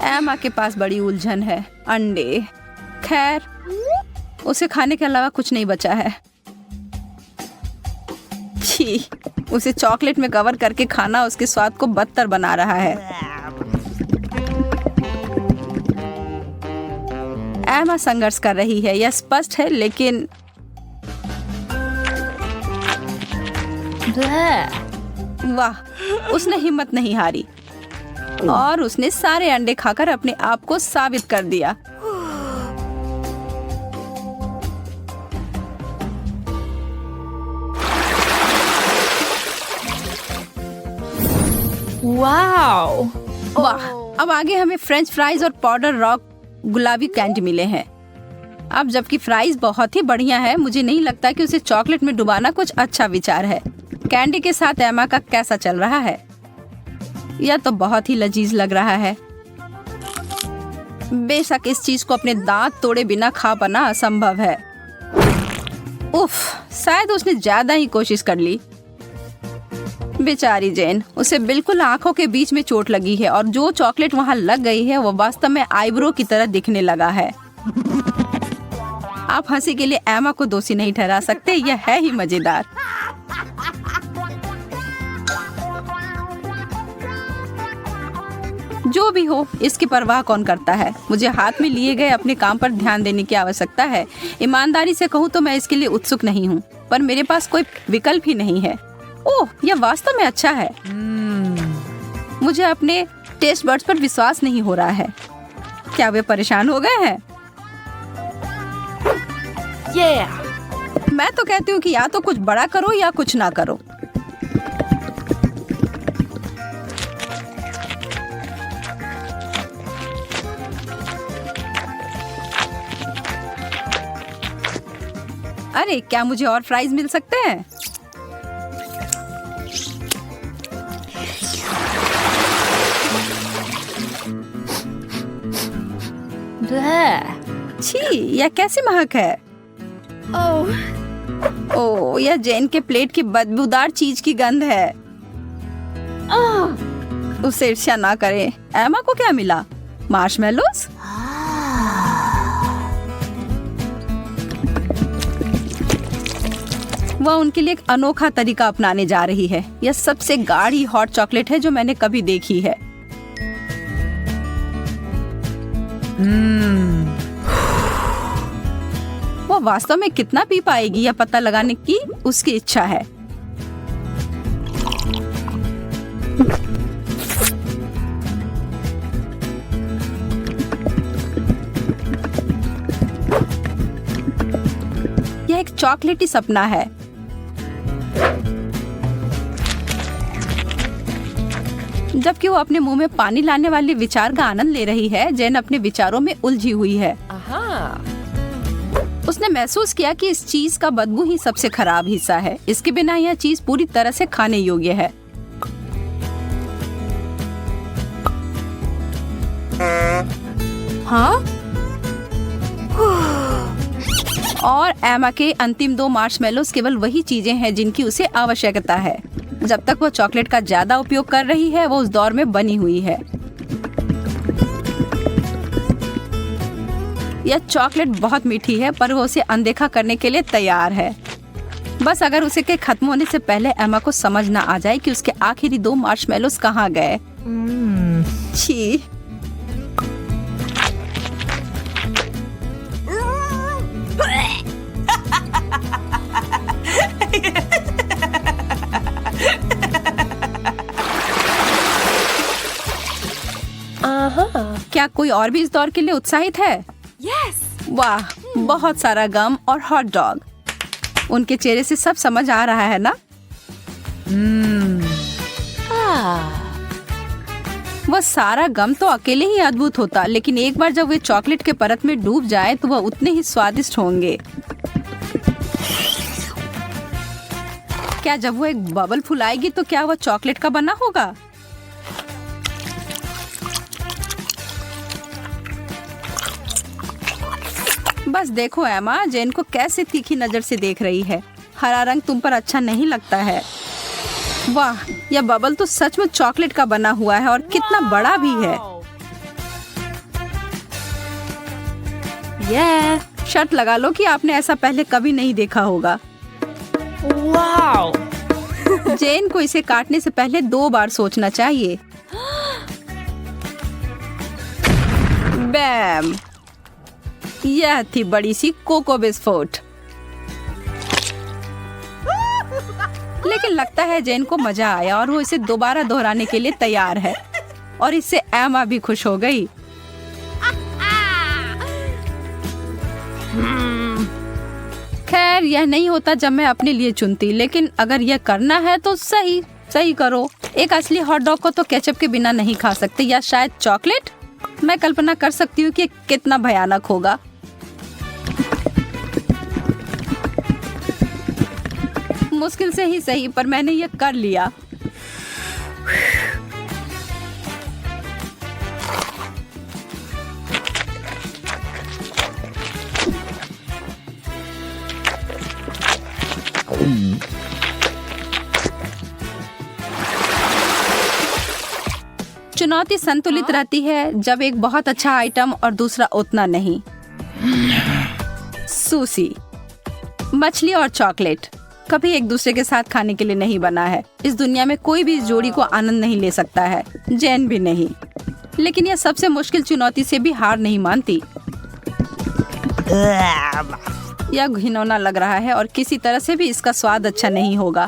एमा के पास बड़ी उलझन है। अंडे, खैर उसे खाने के अलावा कुछ नहीं बचा है। छी, उसे चॉकलेट में कवर करके खाना उसके स्वाद को बदतर बना रहा है। एमा संघर्ष कर रही है, यह स्पष्ट है, लेकिन वाह, उसने हिम्मत नहीं हारी और उसने सारे अंडे खाकर अपने आप को साबित कर दिया। वाओ! वाह, अब आगे हमें फ्रेंच फ्राइज और पाउडर रॉक गुलाबी कैंडी मिले हैं। अब जबकि फ्राइज बहुत ही बढ़िया है, मुझे नहीं लगता कि उसे चॉकलेट में डुबाना कुछ अच्छा विचार है। कैंडी के साथ एमा का कैसा चल रहा है? यह तो बहुत ही लजीज लग रहा है। बेशक इस चीज को अपने दांत तोड़े बिना खा पाना असंभव है। उफ, शायद उसने ज्यादा ही कोशिश कर ली। बेचारी जैन, उसे बिल्कुल आंखों के बीच में चोट लगी है और जो चॉकलेट वहां लग गई है वो वास्तव में आईब्रो की तरह दिखने लगा है। आप हंसी के लिए एमा को दोषी नहीं ठहरा सकते, यह है ही मजेदार। जो भी हो, इसकी परवाह कौन करता है। मुझे हाथ में लिए गए अपने काम पर ध्यान देने की आवश्यकता है। ईमानदारी से कहूँ तो मैं इसके लिए उत्सुक नहीं हूँ, पर मेरे पास कोई विकल्प ही नहीं है। ओह, यह वास्तव में अच्छा है। मुझे अपने टेस्ट बड्स पर विश्वास नहीं हो रहा है। क्या वे परेशान हो गए हैं? Yeah. मैं तो कहती हूँ कि या तो कुछ बड़ा करो या कुछ ना करो। अरे, क्या मुझे और फ्राइज मिल सकते हैं? Bleh. छी, यह कैसी महक है? ओह, यह जेन के प्लेट की बदबूदार चीज की गंध है। उसे ईर्ष्या ना करें। एमा को क्या मिला? मार्शमेलोस? वह उनके लिए एक अनोखा तरीका अपनाने जा रही है। यह सबसे गाढ़ी हॉट चॉकलेट है जो मैंने कभी देखी है। वह वास्तव में कितना पी पाएगी यह पता लगाने की उसकी इच्छा है। यह एक चॉकलेटी सपना है। जबकि वो अपने मुंह में पानी लाने वाले विचार का आनंद ले रही है, जेन अपने विचारों में उलझी हुई है। उसने महसूस किया कि इस चीज का बदबू ही सबसे खराब हिस्सा है। इसके बिना यह चीज पूरी तरह से खाने योग्य है। Huh? और एमा के अंतिम 2 मार्शमेलोस केवल वही चीजें हैं जिनकी उसे आवश्यकता है। जब तक वो चॉकलेट का ज्यादा उपयोग कर रही है, वो उस दौर में बनी हुई है। यह चॉकलेट बहुत मीठी है, पर वो उसे अनदेखा करने के लिए तैयार है। बस अगर उसे के खत्म होने से पहले एमा को समझ ना आ जाए कि उसके आखिरी 2 मार्शमेलोस कहाँ गए। छी। क्या कोई और भी इस दौर के लिए उत्साहित है? Yes. वाह, बहुत सारा गम और हॉट डॉग। उनके चेहरे से सब समझ आ रहा है ना? वह सारा गम तो अकेले ही अद्भुत होता, लेकिन एक बार जब वे चॉकलेट के परत में डूब जाए तो वह उतने ही स्वादिष्ट होंगे। क्या जब वो एक बबल फुलाएगी तो क्या वह चॉकलेट का बना होगा? बस देखो एमा, जेन को कैसे तीखी नजर से देख रही है। हरा रंग तुम पर अच्छा नहीं लगता है। वाह, यह बबल तो सच में चॉकलेट का बना हुआ है और कितना बड़ा भी है। Yeah. शर्त लगा लो कि आपने ऐसा पहले कभी नहीं देखा होगा। Wow. जेन को इसे काटने से पहले 2 बार सोचना चाहिए। बैम, यह थी बड़ी सी कोको बिस्कुट। लेकिन लगता है जेन को मजा आया और वो इसे दोबारा दोहराने के लिए तैयार है। और इससे एमा भी खुश हो गई। खैर, यह नहीं होता जब मैं अपने लिए चुनती, लेकिन अगर यह करना है तो सही सही करो। एक असली हॉट डॉग को तो केचप के बिना नहीं खा सकते, या शायद चॉकलेट। मैं कल्पना कर सकती हूँ कि कितना भयानक होगा। मुश्किल से ही सही, पर मैंने यह कर लिया। चुनौती संतुलित रहती है, जब एक बहुत अच्छा आइटम और दूसरा उतना नहीं। सूसी, मछली और चॉकलेट कभी एक दूसरे के साथ खाने के लिए नहीं बना है। इस दुनिया में कोई भी इस जोड़ी को आनंद नहीं ले सकता है, जैन भी नहीं। लेकिन यह सबसे मुश्किल चुनौती से भी हार नहीं मानती। यह घिनौना लग रहा है और किसी तरह से भी इसका स्वाद अच्छा नहीं होगा।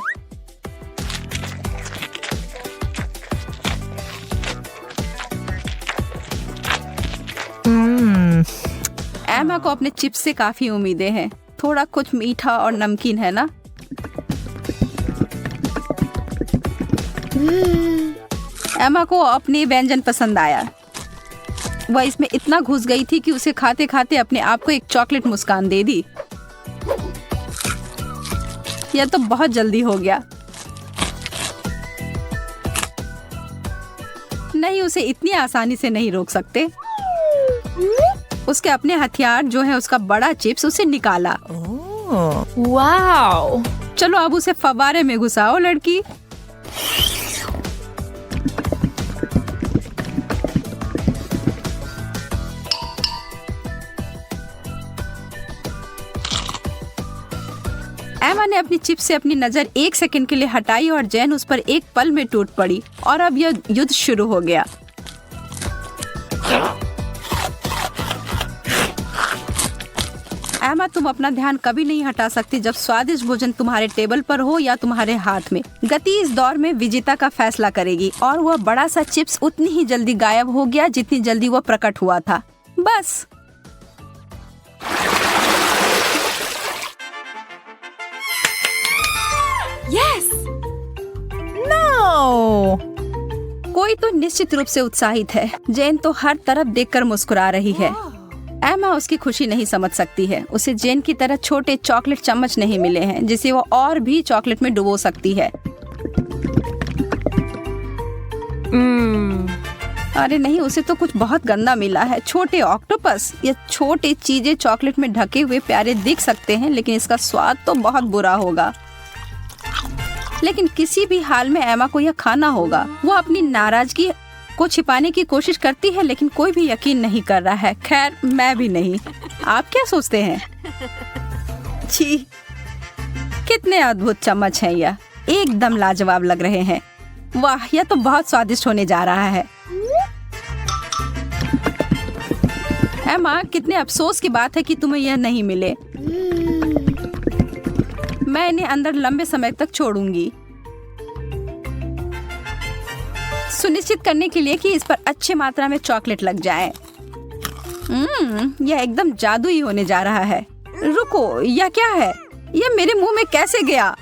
एमा को अपने चिप्स से काफी उम्मीदें हैं। थोड़ा कुछ मीठा और नमकीन है ना। एमा को अपनी व्यंजन पसंद आया। वह इसमें इतना घुस गई थी कि उसे खाते खाते अपने आप को एक चॉकलेट मुस्कान दे दी। यह तो बहुत जल्दी हो गया। नहीं, उसे इतनी आसानी से नहीं रोक सकते। उसके अपने हथियार जो है उसका बड़ा चिप्स उसे निकाला। Wow. चलो अब उसे फव्वारे में घुसाओ लड़की। एमा ने अपनी चिप से अपनी नजर 1 सेकंड के लिए हटाई और जैन उस पर एक पल में टूट पड़ी और अब यह युद्ध शुरू हो गया। एमा, तुम अपना ध्यान कभी नहीं हटा सकती जब स्वादिष्ट भोजन तुम्हारे टेबल पर हो या तुम्हारे हाथ में। गति इस दौर में विजेता का फैसला करेगी और वह बड़ा सा चिप्स उतनी ही जल्दी गायब हो गया जितनी जल्दी वह प्रकट हुआ था। बस। Yes. No. कोई तो निश्चित रूप से उत्साहित है। जेन तो हर तरफ देखकर मुस्कुरा रही है। एमा उसकी खुशी नहीं समझ सकती है। उसे जेन की तरह छोटे चॉकलेट चम्मच नहीं मिले हैं जिसे वो और भी चॉकलेट में डुबो सकती है। अरे नहीं, उसे तो कुछ बहुत गंदा मिला है। छोटे ऑक्टोपस। ये छोटे चीजें चॉकलेट में ढके हुए प्यारे दिख सकते हैं लेकिन इसका स्वाद तो बहुत बुरा होगा। लेकिन किसी भी हाल में एमा को यह खाना होगा। वो अपनी नाराजगी को छिपाने की कोशिश करती है लेकिन कोई भी यकीन नहीं कर रहा है। खैर, मैं भी नहीं। आप क्या सोचते हैं? छी, कितने अद्भुत चम्मच हैं यह। एकदम लाजवाब लग रहे हैं। वाह, यह तो बहुत स्वादिष्ट होने जा रहा है। एमा, कितने अफसोस की बात है कि तुम्हें यह नहीं मिले। मैं इन्हें अंदर लंबे समय तक छोड़ूंगी, सुनिश्चित करने के लिए कि इस पर अच्छी मात्रा में चॉकलेट लग जाए। यह एकदम जादुई होने जा रहा है। रुको, यह क्या है? यह मेरे मुंह में कैसे गया?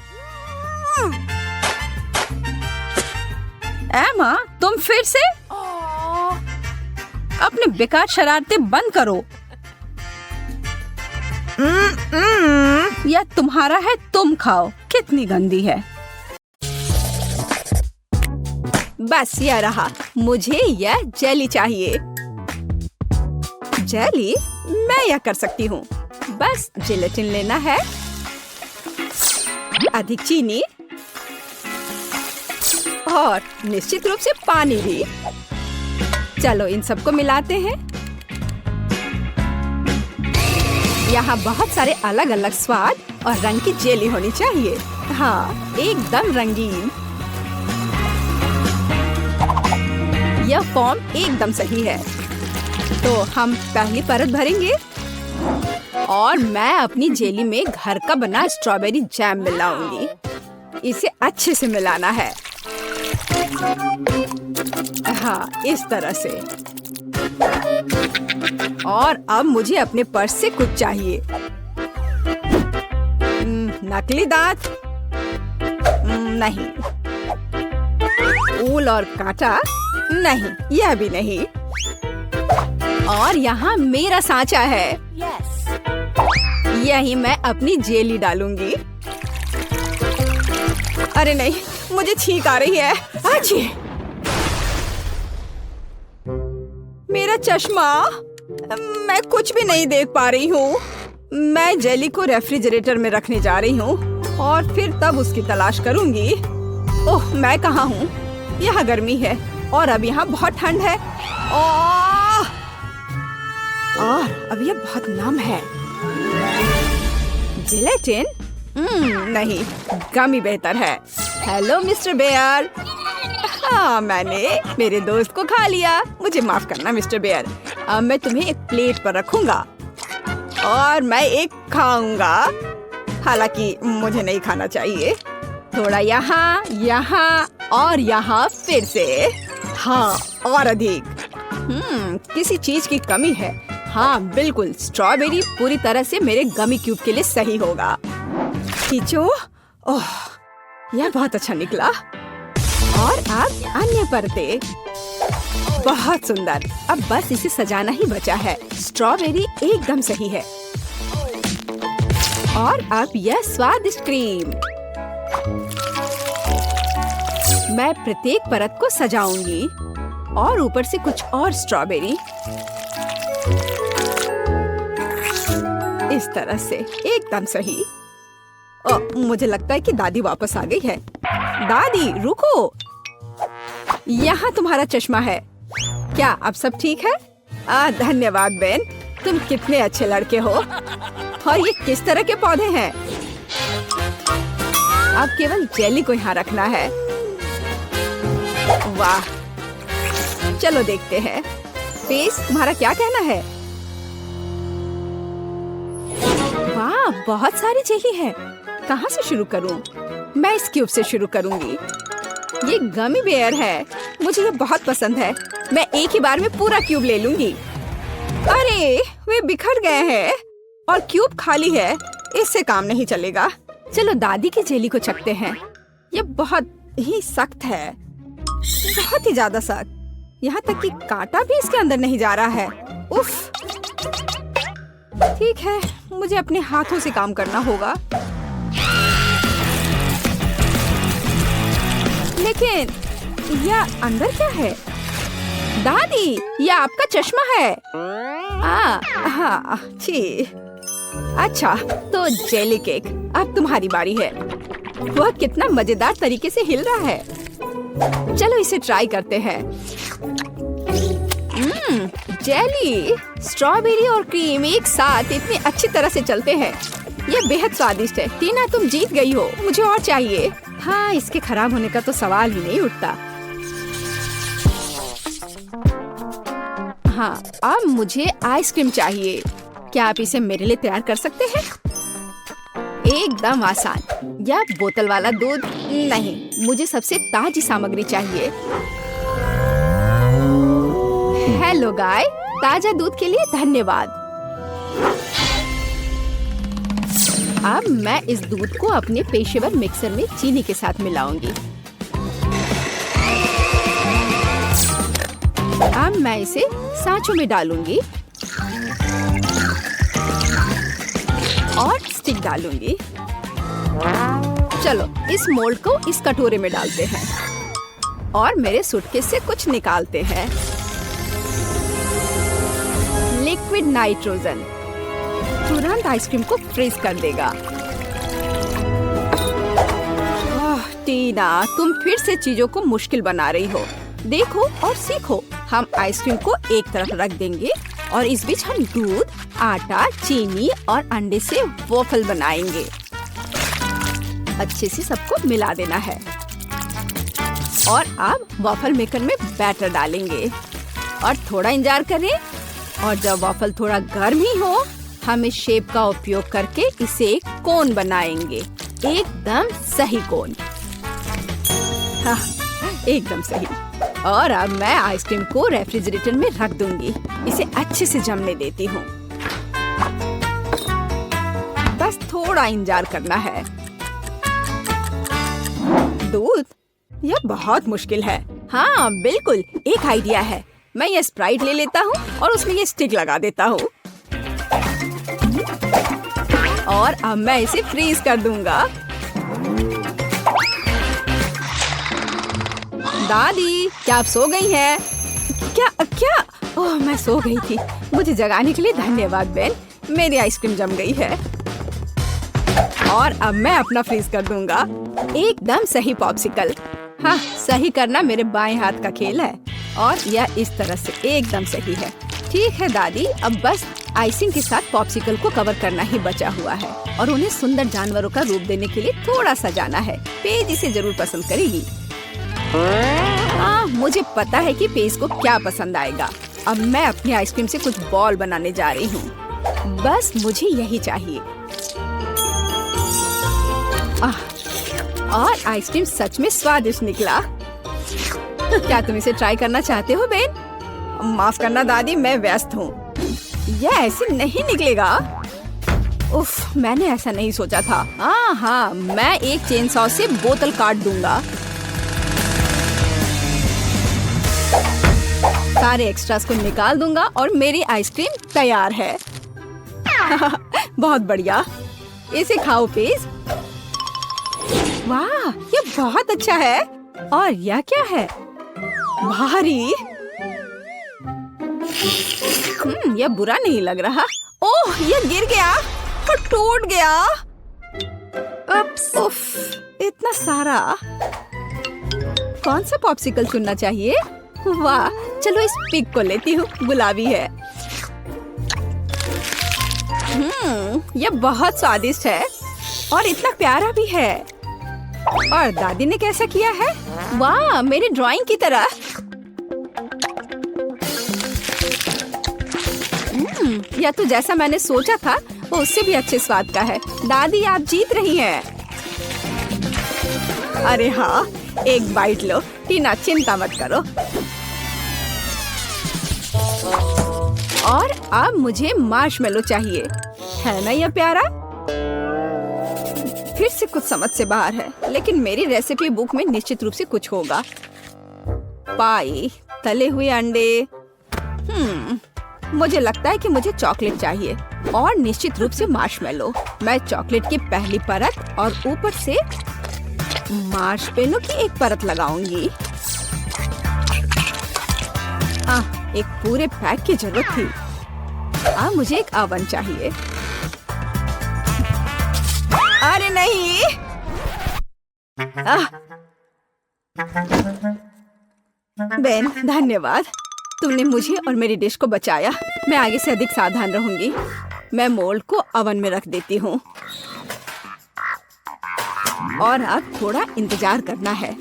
एमा, तुम फिर से? अपने बेकार शरारतें बंद करो। यह तुम्हारा है, तुम खाओ। कितनी गंदी है। बस यह रहा। मुझे यह जेली चाहिए। जेली? मैं यह कर सकती हूँ। बस जेलेटिन लेना है, अधिक चीनी और निश्चित रूप से पानी भी। चलो इन सबको मिलाते हैं। यहाँ बहुत सारे अलग अलग स्वाद और रंग की जेली होनी चाहिए। हाँ, एकदम रंगीन। यह फॉर्म एकदम सही है। तो हम पहली परत भरेंगे और मैं अपनी जेली में घर का बना स्ट्रॉबेरी जैम मिलाऊंगी। इसे अच्छे से मिलाना है। हाँ, इस तरह से। और अब मुझे अपने पर्स से कुछ चाहिए। नकली दांत? नहीं। ऊल और कांटा? नहीं, यह भी नहीं। और यहाँ मेरा सांचा है। यही मैं अपनी जेली डालूंगी। अरे नहीं, मुझे छींक आ रही है। आजी! मेरा चश्मा! मैं कुछ भी नहीं देख पा रही हूँ। मैं जेली को रेफ्रिजरेटर में रखने जा रही हूँ और फिर तब उसकी तलाश करूंगी। ओह, मैं कहाँ हूँ? यहाँ गर्मी है और अब यहाँ बहुत ठंड है। और अब यह बहुत नम है। जेलेटिन? नहीं, गमी बेहतर है। Hello mister Bear. हाँ, मैंने मेरे दोस्त को खा लिया। मुझे माफ करना मिस्टर बेयर। अब मैं तुम्हें एक प्लेट पर रखूंगा और मैं एक खाऊंगा। हालांकि मुझे नहीं खाना चाहिए। थोड़ा यहाँ, यहाँ और यहाँ फिर से। हाँ, और अधिक। किसी चीज की कमी है। हाँ बिल्कुल, स्ट्रॉबेरी पूरी तरह से मेरे गमी क्यूब के लिए सही होगा। खींचो। ओह, यह बहुत अच्छा निकला। और अब अन्य परते। बहुत सुंदर। अब बस इसे सजाना ही बचा है। स्ट्रॉबेरी एकदम सही है। और अब यह स्वादिष्ट क्रीम। मैं प्रत्येक परत को सजाऊंगी और ऊपर से कुछ और स्ट्रॉबेरी। इस तरह से एकदम सही। मुझे लगता है कि दादी वापस आ गई है। दादी रुको, यहाँ तुम्हारा चश्मा है। क्या अब सब ठीक है? धन्यवाद बेन, तुम कितने अच्छे लड़के हो। और ये किस तरह के पौधे हैं? अब केवल जेली को यहाँ रखना है। वाह, चलो देखते हैं। फेस, तुम्हारा क्या कहना है? वाह, बहुत सारी जेली है। कहाँ से शुरू करूं? मैं इस क्यूब से शुरू करूंगी। ये गमी बेयर है, मुझे ये बहुत पसंद है। मैं एक ही बार में पूरा क्यूब ले लूंगी। अरे, वे बिखर गए हैं और क्यूब खाली है। इससे काम नहीं चलेगा। चलो दादी की जेली को चखते हैं। ये बहुत ही सख्त है, बहुत ही ज्यादा सख्त। यहाँ तक कि कांटा भी इसके अंदर नहीं जा रहा है। उफ। ठीक है, मुझे अपने हाथों से काम करना होगा। लेकिन यह अंदर क्या है? दादी, यह आपका चश्मा है। हाँ, छी। अच्छा, तो जेली केक, अब तुम्हारी बारी है। वह कितना मजेदार तरीके से हिल रहा है। चलो इसे ट्राई करते हैं। जेली, स्ट्रॉबेरी और क्रीम एक साथ इतनी अच्छी तरह से चलते हैं। ये बेहद स्वादिष्ट है। टीना, तुम जीत गई हो। मुझे और चाहिए। हाँ, इसके खराब होने का तो सवाल ही नहीं उठता। हाँ, अब मुझे आइसक्रीम चाहिए। क्या आप इसे मेरे लिए तैयार कर सकते हैं? एकदम आसान। या बोतल वाला दूध? नहीं, मुझे सबसे ताजी सामग्री चाहिए। हेलो गाय, ताजा दूध के लिए धन्यवाद। अब मैं इस दूध को अपने पेशेवर मिक्सर में चीनी के साथ मिलाऊंगी। अब मैं इसे सांचों में डालूंगी और स्टिक डालूंगी। चलो इस मोल्ड को इस कटोरे में डालते हैं और मेरे सूटकेस से कुछ निकालते हैं। लिक्विड नाइट्रोजन तुरंत आइसक्रीम को फ्रीज कर देगा। टीना, तुम फिर से चीजों को मुश्किल बना रही हो। देखो और सीखो। हम आइसक्रीम को एक तरफ रख देंगे और इस बीच हम दूध, आटा, चीनी और अंडे से वॉफल बनाएंगे। अच्छे से सबको मिला देना है और अब वॉफल मेकर में बैटर डालेंगे और थोड़ा इंतजार करें। और जब वॉफल थोड़ा गर्म ही हो, हम इस शेप का उपयोग करके इसे एक कोन बनाएंगे। एकदम सही कोन। हाँ, एकदम सही। और अब मैं आइसक्रीम को रेफ्रिजरेटर में रख दूंगी। इसे अच्छे से जमने देती हूँ। बस थोड़ा इंतजार करना है। दूध? यह बहुत मुश्किल है। हाँ बिल्कुल, एक आइडिया है। मैं ये स्प्राइट ले लेता हूँ और उसमें ये स्टिक लगा देता हूँ और अब मैं इसे फ्रीज कर दूंगा। दादी, क्या आप सो गई हैं? क्या? ओह, मैं सो गई थी। मुझे जगाने के लिए धन्यवाद बेन। मेरी आइसक्रीम जम गई है और अब मैं अपना फ्रीज कर दूंगा। एकदम सही पॉप्सिकल। हाँ, सही करना मेरे बाएं हाथ का खेल है और यह इस तरह से एकदम सही है। ठीक है दादी, अब बस आइसिंग के साथ पॉप्सिकल को कवर करना ही बचा हुआ है और उन्हें सुंदर जानवरों का रूप देने के लिए थोड़ा सजाना है। पेज इसे जरूर पसंद करेगी। मुझे पता है कि पेज को क्या पसंद आएगा। अब मैं अपनी आइसक्रीम से कुछ बॉल बनाने जा रही हूँ। बस मुझे यही चाहिए। और आइसक्रीम सच में स्वादिष्ट निकला। क्या तुम इसे ट्राई करना चाहते हो बेन? माफ करना दादी, मैं व्यस्त हूँ। यह ऐसे नहीं निकलेगा। उफ, मैंने ऐसा नहीं सोचा था। हाँ, मैं एक चेन सॉ से बोतल काट दूंगा। सारे एक्स्ट्रास को निकाल दूंगा और मेरी आइसक्रीम तैयार है। बहुत बढ़िया, इसे खाओ प्लीज। वाह, ये बहुत अच्छा है। और यह क्या है? भारी। यह बुरा नहीं लग रहा। ओह, यह गिर गया और टूट गया। उफ, इतना सारा। कौन सा पॉप्सिकल चुनना चाहिए? वाह, चलो इस पिग को लेती हूँ, गुलाबी है। यह बहुत स्वादिष्ट है और इतना प्यारा भी है। और दादी ने कैसा किया है? वाह, मेरी ड्राइंग की तरह। यह तो जैसा मैंने सोचा था वो उससे भी अच्छे स्वाद का है। दादी, आप जीत रही हैं। अरे हाँ, एक बाइट लो। टीना, चिंता मत करो। और अब मुझे मार्शमेलो चाहिए, है ना यह प्यारा? फिर से कुछ समझ से बाहर है, लेकिन मेरी रेसिपी बुक में निश्चित रूप से कुछ होगा। पाई, तले हुए अंडे। मुझे लगता है कि मुझे चॉकलेट चाहिए और निश्चित रूप से मार्शमेलो। मैं चॉकलेट की पहली परत और ऊपर से मार्शमेलो की एक परत लगाऊंगी। एक पूरे पैक की जरूरत थी। मुझे एक ओवन चाहिए। अरे नहीं। बेन, धन्यवाद। तुमने मुझे और मेरी डिश को बचाया। मैं आगे से अधिक सावधान रहूंगी। मैं मोल्ड को ओवन में रख देती हूँ और अब थोड़ा इंतजार करना है।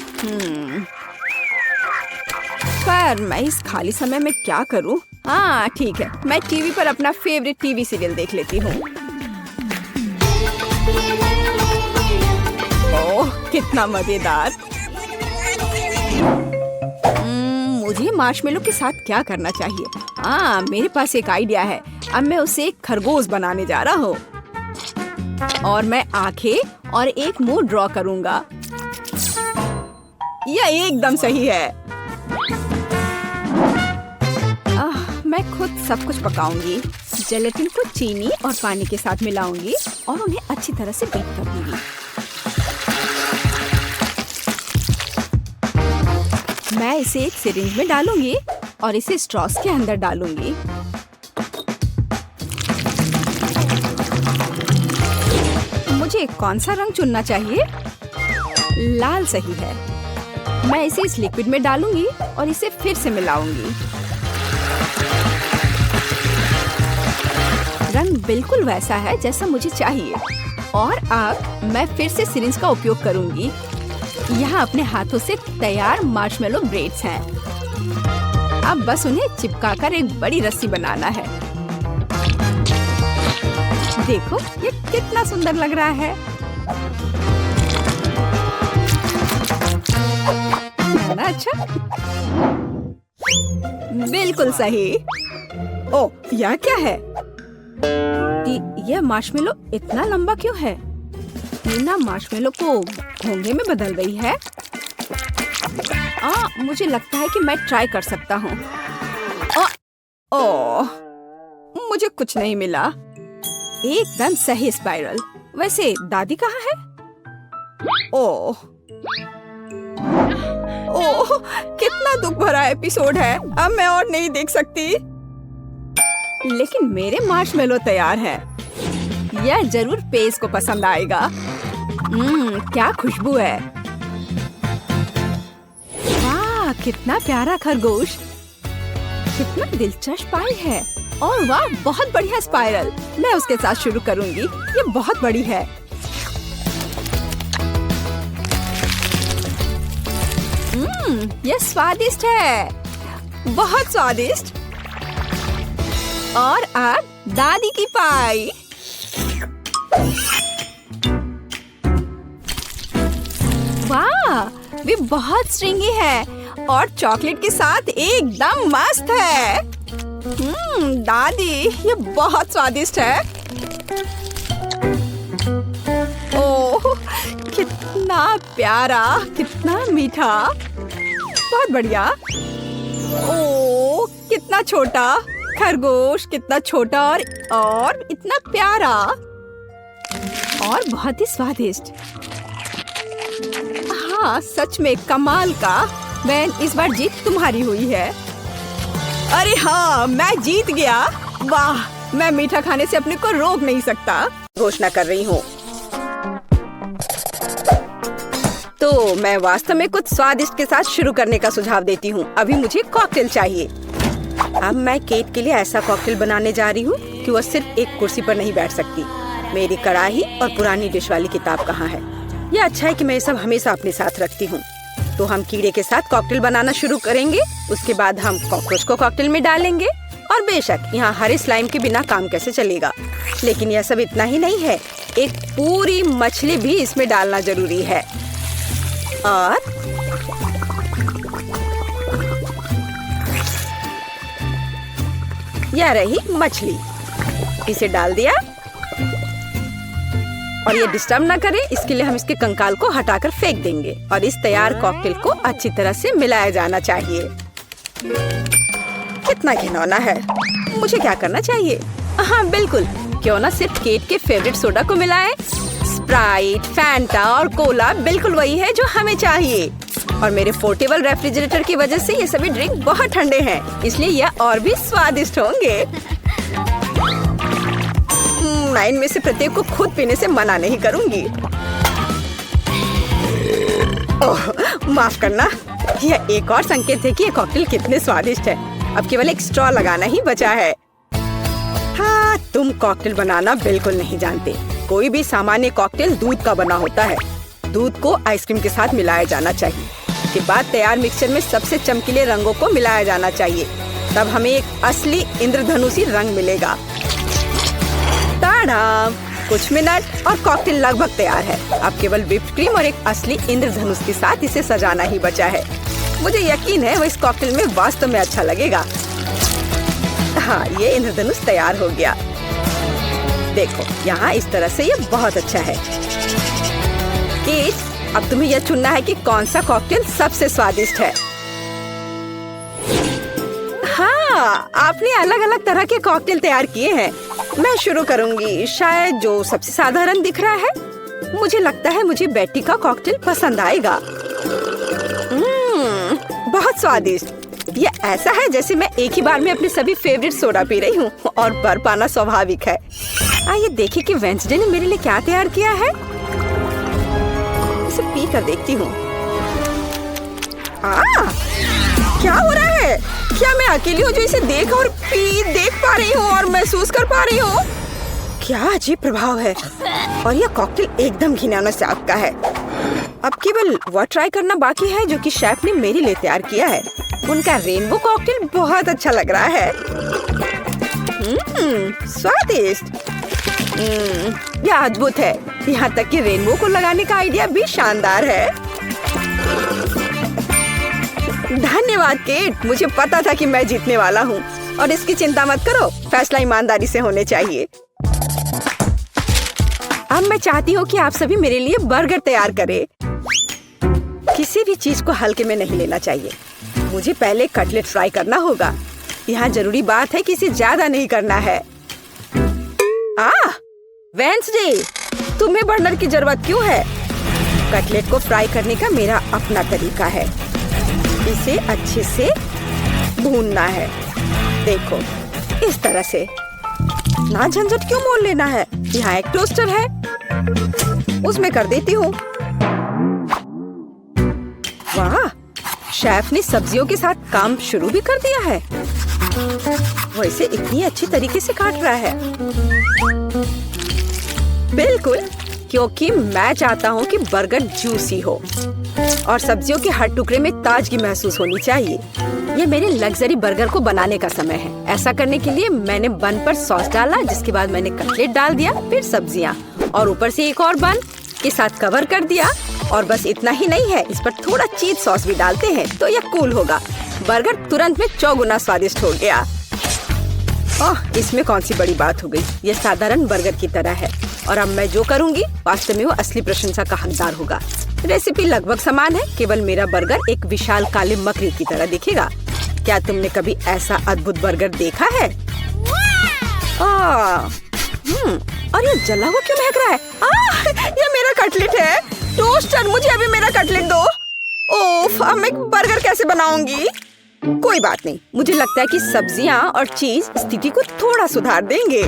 पर मैं इस खाली समय में क्या करूँ? हाँ ठीक है, मैं टीवी पर अपना फेवरेट टीवी सीरियल देख लेती हूँ। ओह, कितना मजेदार। मुझे मार्शमेलो के साथ क्या करना चाहिए? मेरे पास एक आइडिया है। अब मैं उसे एक खरगोश बनाने जा रहा हूँ और मैं आंखें और एक मुंह ड्रॉ करूँगा। यह एकदम सही है। मैं खुद सब कुछ पकाऊंगी। जेलेटिन को चीनी और पानी के साथ मिलाऊंगी और उन्हें अच्छी तरह से बीट कर दूंगी। मैं इसे एक सिरिंज में डालूंगी और इसे स्ट्रॉस के अंदर डालूंगी। मुझे कौन सा रंग चुनना चाहिए? लाल सही है। मैं इसे इस लिक्विड में डालूंगी और इसे फिर से मिलाऊंगी। रंग बिल्कुल वैसा है जैसा मुझे चाहिए। और अब मैं फिर से सिरिंज का उपयोग करूंगी। यहाँ अपने हाथों से तैयार मार्शमेलो ब्रेड्स हैं। अब बस उन्हें चिपकाकर एक बड़ी रस्सी बनाना है। देखो, ये कितना सुंदर लग रहा है। है ना अच्छा? बिल्कुल सही। ओ, यह क्या है? यह मार्शमेलो इतना लंबा क्यों है? टीना मार्शमेलो को घोंघे में बदल रही है। मुझे लगता है कि मैं ट्राई कर सकता हूँ। मुझे कुछ नहीं मिला। एकदम सही स्पाइरल। वैसे दादी कहाँ है? ओह, कितना दुख भरा एपिसोड है। अब मैं और नहीं देख सकती। लेकिन मेरे मार्शमेलो तैयार है। यह जरूर पेज को पसंद आएगा। क्या खुशबू है। वाह, कितना प्यारा खरगोश। कितना दिलचस्प पाई है। और वाह, बहुत बढ़िया स्पाइरल। मैं उसके साथ शुरू करूंगी। ये बहुत बड़ी है। ये स्वादिष्ट है, बहुत स्वादिष्ट। और अब दादी की पाई। वाह, वे बहुत स्ट्रिंगी है और चॉकलेट के साथ एकदम मस्त है। दादी, ये बहुत स्वादिष्ट है। ओह, कितना प्यारा, कितना मीठा, बहुत बढ़िया। ओह, कितना छोटा खरगोश, कितना छोटा और इतना प्यारा और बहुत ही स्वादिष्ट। हाँ, सच में कमाल का। मैं इस बार जीत तुम्हारी हुई है। अरे हाँ, मैं जीत गया। वाह, मैं मीठा खाने से अपने को रोक नहीं सकता। घोषणा कर रही हूँ। तो मैं वास्तव में कुछ स्वादिष्ट के साथ शुरू करने का सुझाव देती हूँ। अभी मुझे कॉकटेल चाहिए। अब मैं केट के लिए ऐसा कॉकटेल बनाने जा रही हूँ कि वह सिर्फ एक कुर्सी पर नहीं बैठ सकती। मेरी कढ़ाई और पुरानी डिश वाली किताब कहाँ है? यह अच्छा है कि मैं ये सब हमेशा अपने साथ रखती हूँ। तो हम कीड़े के साथ कॉकटेल बनाना शुरू करेंगे। उसके बाद हम कॉकरोच को कॉकटेल में डालेंगे। और बेशक यहाँ हरे स्लाइम के बिना काम कैसे चलेगा। लेकिन यह सब इतना ही नहीं है, एक पूरी मछली भी इसमें डालना जरूरी है। और यह रही मछली, इसे डाल दिया। और ये डिस्टर्ब ना करे, इसके लिए हम इसके कंकाल को हटाकर फेंक देंगे। और इस तैयार कॉकटेल को अच्छी तरह से मिलाया जाना चाहिए। कितना घिनौना है। मुझे क्या करना चाहिए? हाँ बिल्कुल, क्यों ना सिर्फ केट के फेवरेट सोडा को मिलाएं। स्प्राइट, फैंटा और कोला बिल्कुल वही है जो हमें चाहिए। और मेरे पोर्टेबल रेफ्रिजरेटर की वजह से ये सभी ड्रिंक बहुत ठंडे हैं, इसलिए यह और भी स्वादिष्ट होंगे। मैं इनमें से प्रत्येक को खुद पीने से मना नहीं करूंगी। ओह, माफ करना। यह एक और संकेत है कि ये कॉकटेल कितने स्वादिष्ट है। अब केवल एक स्ट्रॉ लगाना ही बचा है। हाँ, तुम कॉकटेल बनाना बिल्कुल नहीं जानते। कोई भी सामान्य कॉकटेल दूध का बना होता है। दूध को आइसक्रीम के साथ मिलाया जाना चाहिए। उसके बाद तैयार मिक्सचर में सबसे चमकीले रंगों को मिलाया जाना चाहिए। तब हमें एक असली इंद्रधनुषी रंग मिलेगा। ताड़ा! कुछ मिनट और कॉकटेल लगभग तैयार है। अब केवल व्हिप्ड क्रीम और एक असली इंद्रधनुष के साथ इसे सजाना ही बचा है। मुझे यकीन है वो इस कॉकटेल में वास्तव में अच्छा लगेगा। हाँ, ये इंद्रधनुष तैयार हो गया। देखो, यहाँ इस तरह से ये बहुत अच्छा है। केट, अब तुम्हें यह चुनना है कि कौन सा कॉकटेल सबसे स्वादिष्ट है। हाँ, आपने अलग अलग तरह के कॉकटेल तैयार किए हैं। मैं शुरू करूंगी, शायद जो सबसे साधारण दिख रहा है। मुझे लगता है मुझे बेटी का कॉकटेल पसंद आएगा। बहुत स्वादिष्ट। ये ऐसा है जैसे मैं एक ही बार में अपने सभी फेवरेट सोडा पी रही हूँ। और बर्फ पाना स्वाभाविक है। आइए देखें कि वेंसडे ने मेरे लिए क्या तैयार किया है। इसे पी कर देखती हूँ। क्या हो रहा है? क्या मैं अकेली हूँ जो इसे देख पा रही हूँ और महसूस कर पा रही हूँ? क्या अजीब प्रभाव है। और यह कॉकटेल एकदम घिनौना स्वाद का है। अब केवल वह ट्राई करना बाकी है जो कि शेफ ने मेरे लिए तैयार किया है। उनका रेनबो कॉकटेल बहुत अच्छा लग रहा है। स्वादिष्ट। यह अद्भुत है। यहाँ तक कि रेनबो को लगाने का आइडिया भी शानदार है। धन्यवाद केट, मुझे पता था कि मैं जीतने वाला हूँ। और इसकी चिंता मत करो, फैसला ईमानदारी से होने चाहिए। अब मैं चाहती हूँ कि आप सभी मेरे लिए बर्गर तैयार करें। किसी भी चीज को हल्के में नहीं लेना चाहिए। मुझे पहले कटलेट फ्राई करना होगा। यहाँ जरूरी बात है कि इसे ज्यादा नहीं करना है। वेंसडे, तुम्हें बर्नर की जरूरत क्यों है? कटलेट को फ्राई करने का मेरा अपना तरीका है। इसे अच्छे से भूनना है। देखो, इस तरह से। ना झंझट क्यों मोल लेना है? यहाँ एक टोस्टर है, उसमें कर देती हूँ। वाह, शेफ ने सब्जियों के साथ काम शुरू भी कर दिया है। वो इसे इतनी अच्छी तरीके से काट रहा है। बिल्कुल, क्योंकि मैं चाहता हूँ कि बर्गर जूसी हो और सब्जियों के हर टुकड़े में ताजगी महसूस होनी चाहिए। ये मेरे लग्जरी बर्गर को बनाने का समय है। ऐसा करने के लिए मैंने बन पर सॉस डाला, जिसके बाद मैंने कटलेट डाल दिया, फिर सब्जियाँ और ऊपर से एक और बन के साथ कवर कर दिया। और बस इतना ही नहीं है, इस पर थोड़ा चीज सॉस भी डालते हैं तो यह कूल होगा। बर्गर तुरंत में 4 गुना स्वादिष्ट हो गया। ओह, इसमें कौन सी बड़ी बात हो गई। ये साधारण बर्गर की तरह है और अब मैं जो करूंगी वास्तव में वो असली प्रशंसा का हकदार होगा। रेसिपी लगभग समान है, केवल मेरा बर्गर एक विशाल काले मकड़ी की तरह दिखेगा। क्या तुमने कभी ऐसा अद्भुत बर्गर देखा है? और ये जला हुआ क्यों महक रहा है? ये मेरा कटलेट है। टोस्टर, मुझे अभी मेरा कटलेट दो। ओफ, अब मैं बर्गर कैसे बनाऊंगी? कोई बात नहीं, मुझे लगता है कि सब्जियां और चीज स्थिति को थोड़ा सुधार देंगे।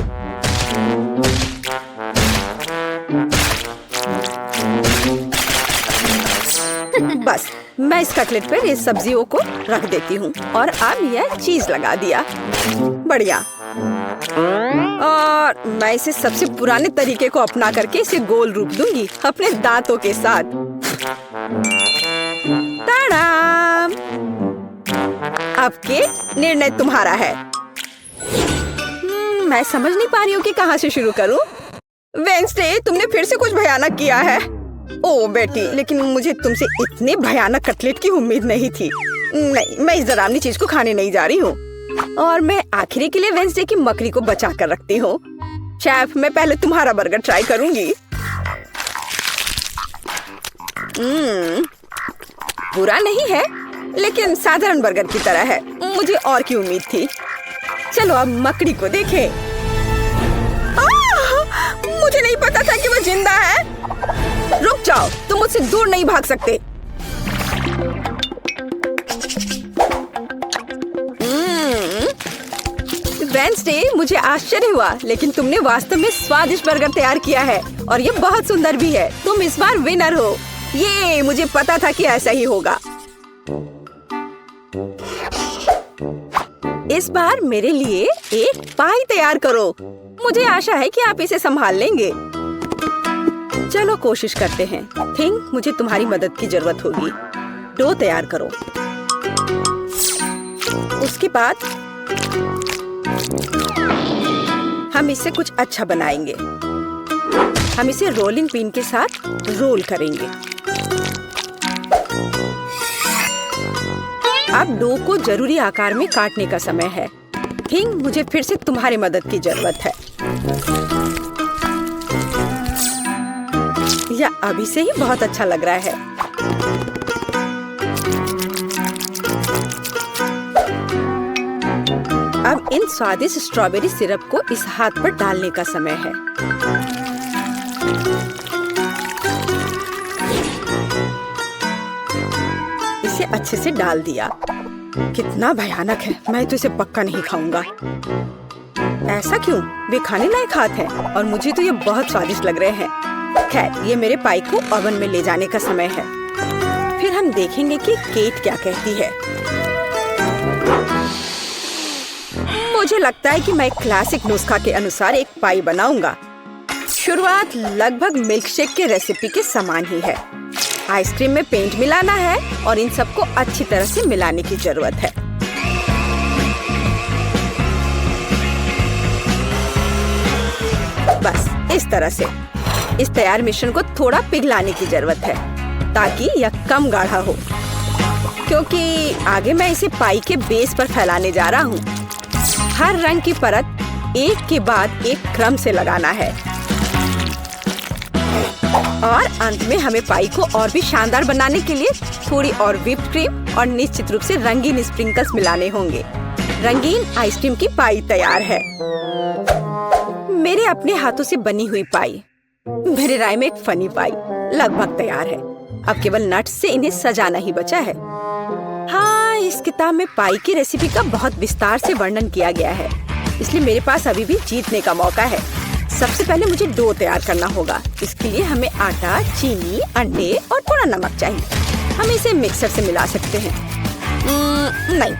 बस मैं इस कटलेट पर इस सब्जियों को रख देती हूँ और अब यह चीज लगा दिया। बढ़िया। और मैं इसे सबसे पुराने तरीके को अपना करके इसे गोल रूप दूंगी अपने दांतों के साथ। ताड़ाम! अब के निर्णय तुम्हारा है। मैं समझ नहीं पा रही हूँ कि कहाँ से शुरू करूँ। वेंसडे, तुमने फिर से कुछ भयानक किया है। ओ बेटी, लेकिन मुझे तुमसे इतने भयानक कटलेट की उम्मीद नहीं थी। नहीं, मैं इस डरावनी चीज को खाने नहीं जा रही हूँ और मैं आखिरी के लिए वेंसडे की मकड़ी को बचा कर रखती हूँ। शेफ, मैं पहले तुम्हारा बर्गर ट्राई करूंगी। बुरा नहीं है, लेकिन साधारण बर्गर की तरह है। मुझे और की उम्मीद थी। चलो अब मकड़ी को देखें। मुझे नहीं पता था कि वो जिंदा है। रुक जाओ, तुम मुझसे दूर नहीं भाग सकते। वेंसडे, मुझे आश्चर्य हुआ, लेकिन तुमने वास्तव में स्वादिष्ट बर्गर तैयार किया है और ये बहुत सुंदर भी है। तुम इस बार विनर हो। ये मुझे पता था कि ऐसा ही होगा। इस बार मेरे लिए एक पाई तैयार करो। मुझे आशा है कि आप इसे संभाल लेंगे। चलो कोशिश करते हैं। थिंक मुझे तुम्हारी मदद की जरूरत होगी। डो तैयार करो। उसके बाद हम इससे कुछ अच्छा बनाएंगे। हम इसे रोलिंग पिन के साथ रोल करेंगे। अब डो को जरूरी आकार में काटने का समय है। थिंक मुझे फिर से तुम्हारी मदद की जरूरत है। यह अभी से ही बहुत अच्छा लग रहा है। अब इन स्वादिष्ट स्ट्रॉबेरी सिरप को इस हाथ पर डालने का समय है। इसे अच्छे से डाल दिया। कितना भयानक है। मैं तो इसे पक्का नहीं खाऊंगा। ऐसा क्यों? वे खाने लायक हाथ हैं और मुझे तो ये बहुत स्वादिष्ट लग रहे हैं। खैर, ये मेरे पाई को ओवन में ले जाने का समय है। फिर हम देखेंगे कि केट क्या कहती है। मुझे लगता है कि मैं क्लासिक नुस्खा के अनुसार एक पाई बनाऊंगा। शुरुआत लगभग मिल्कशेक के रेसिपी के समान ही है। आइसक्रीम में पेंट मिलाना है और इन सबको अच्छी तरह से मिलाने की जरूरत है। बस इस तरह से। इस तैयार मिश्रण को थोड़ा पिघलाने की जरूरत है ताकि यह कम गाढ़ा हो, क्योंकि आगे मैं इसे पाई के बेस पर फैलाने जा रहा हूँ। हर रंग की परत एक के बाद एक क्रम से लगाना है और अंत में हमें पाई को और भी शानदार बनाने के लिए थोड़ी और व्हिप्ड क्रीम और निश्चित रूप से रंगीन स्प्रिंकल्स मिलाने होंगे। रंगीन आइसक्रीम की पाई तैयार है। मेरे अपने हाथों से बनी हुई पाई, मेरे राय में एक फनी पाई लगभग तैयार है। अब केवल नट्स से इन्हें सजाना ही बचा है। हाँ, इस किताब में पाई की रेसिपी का बहुत विस्तार से वर्णन किया गया है, इसलिए मेरे पास अभी भी जीतने का मौका है। सबसे पहले मुझे डो तैयार करना होगा। इसके लिए हमें आटा, चीनी, अंडे और थोड़ा नमक चाहिए। हम इसे मिक्सर से मिला सकते हैं। नहीं,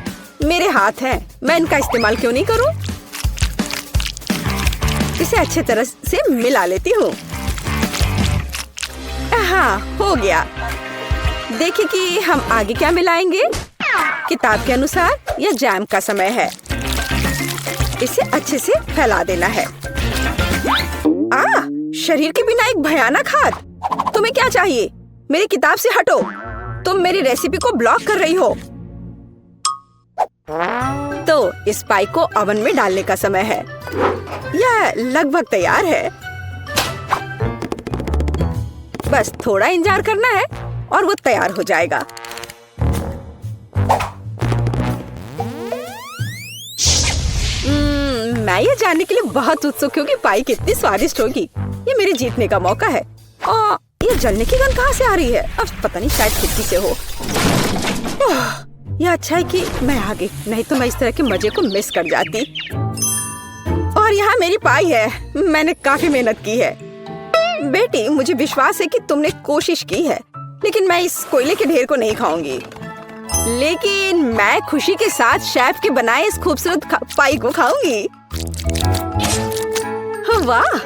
मेरे हाथ हैं, मैं इनका इस्तेमाल क्यों नहीं करूं? इसे अच्छी तरह से मिला लेती हूँ। हाँ, हो गया। देखिए कि हम आगे क्या मिलाएंगे। किताब के अनुसार यह जैम का समय है। इसे अच्छे से फैला देना है। शरीर के बिना एक भयानक हाथ। तुम्हें क्या चाहिए? मेरी किताब से हटो। तुम मेरी रेसिपी को ब्लॉक कर रही हो। तो इस पाई को ओवन में डालने का समय है। यह लगभग तैयार है। बस थोड़ा इंतजार करना है और वो तैयार हो जाएगा। मैं ये जानने के लिए बहुत उत्सुक हूँ कि पाई कितनी स्वादिष्ट होगी। ये मेरे जीतने का मौका है। और ये जलने की गंध कहाँ से आ रही है? अब पता नहीं, शायद खिड़की से हो। यह अच्छा है कि मैं आ गई, नहीं तो मैं इस तरह के मजे को मिस कर जाती। और यहाँ मेरी पाई है। मैंने काफी मेहनत की है। बेटी, मुझे विश्वास है कि तुमने कोशिश की है, लेकिन मैं इस कोयले के ढेर को नहीं खाऊंगी। लेकिन मैं खुशी के साथ शेफ के बनाए इस खूबसूरत पाई को खाऊंगी। वाह,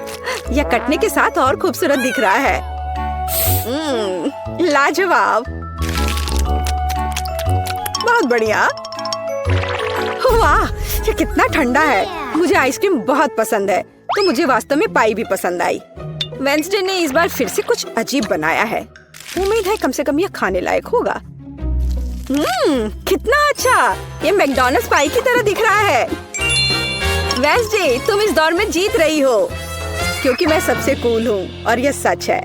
यह कटने के साथ और खूबसूरत दिख रहा है। लाजवाब, बहुत बढ़िया। वाह, ये कितना ठंडा है। मुझे आइसक्रीम बहुत पसंद है, तो मुझे वास्तव में पाई भी पसंद आई। वेंसडे ने इस बार फिर से कुछ अजीब बनाया है। उम्मीद है कम से कम यह खाने लायक होगा। कितना अच्छा, ये मैकडॉनल्ड्स पाई की तरह दिख रहा है। वेंसडे, तुम इस दौर में जीत रही हो, क्योंकि मैं सबसे कूल हूँ और यह सच है।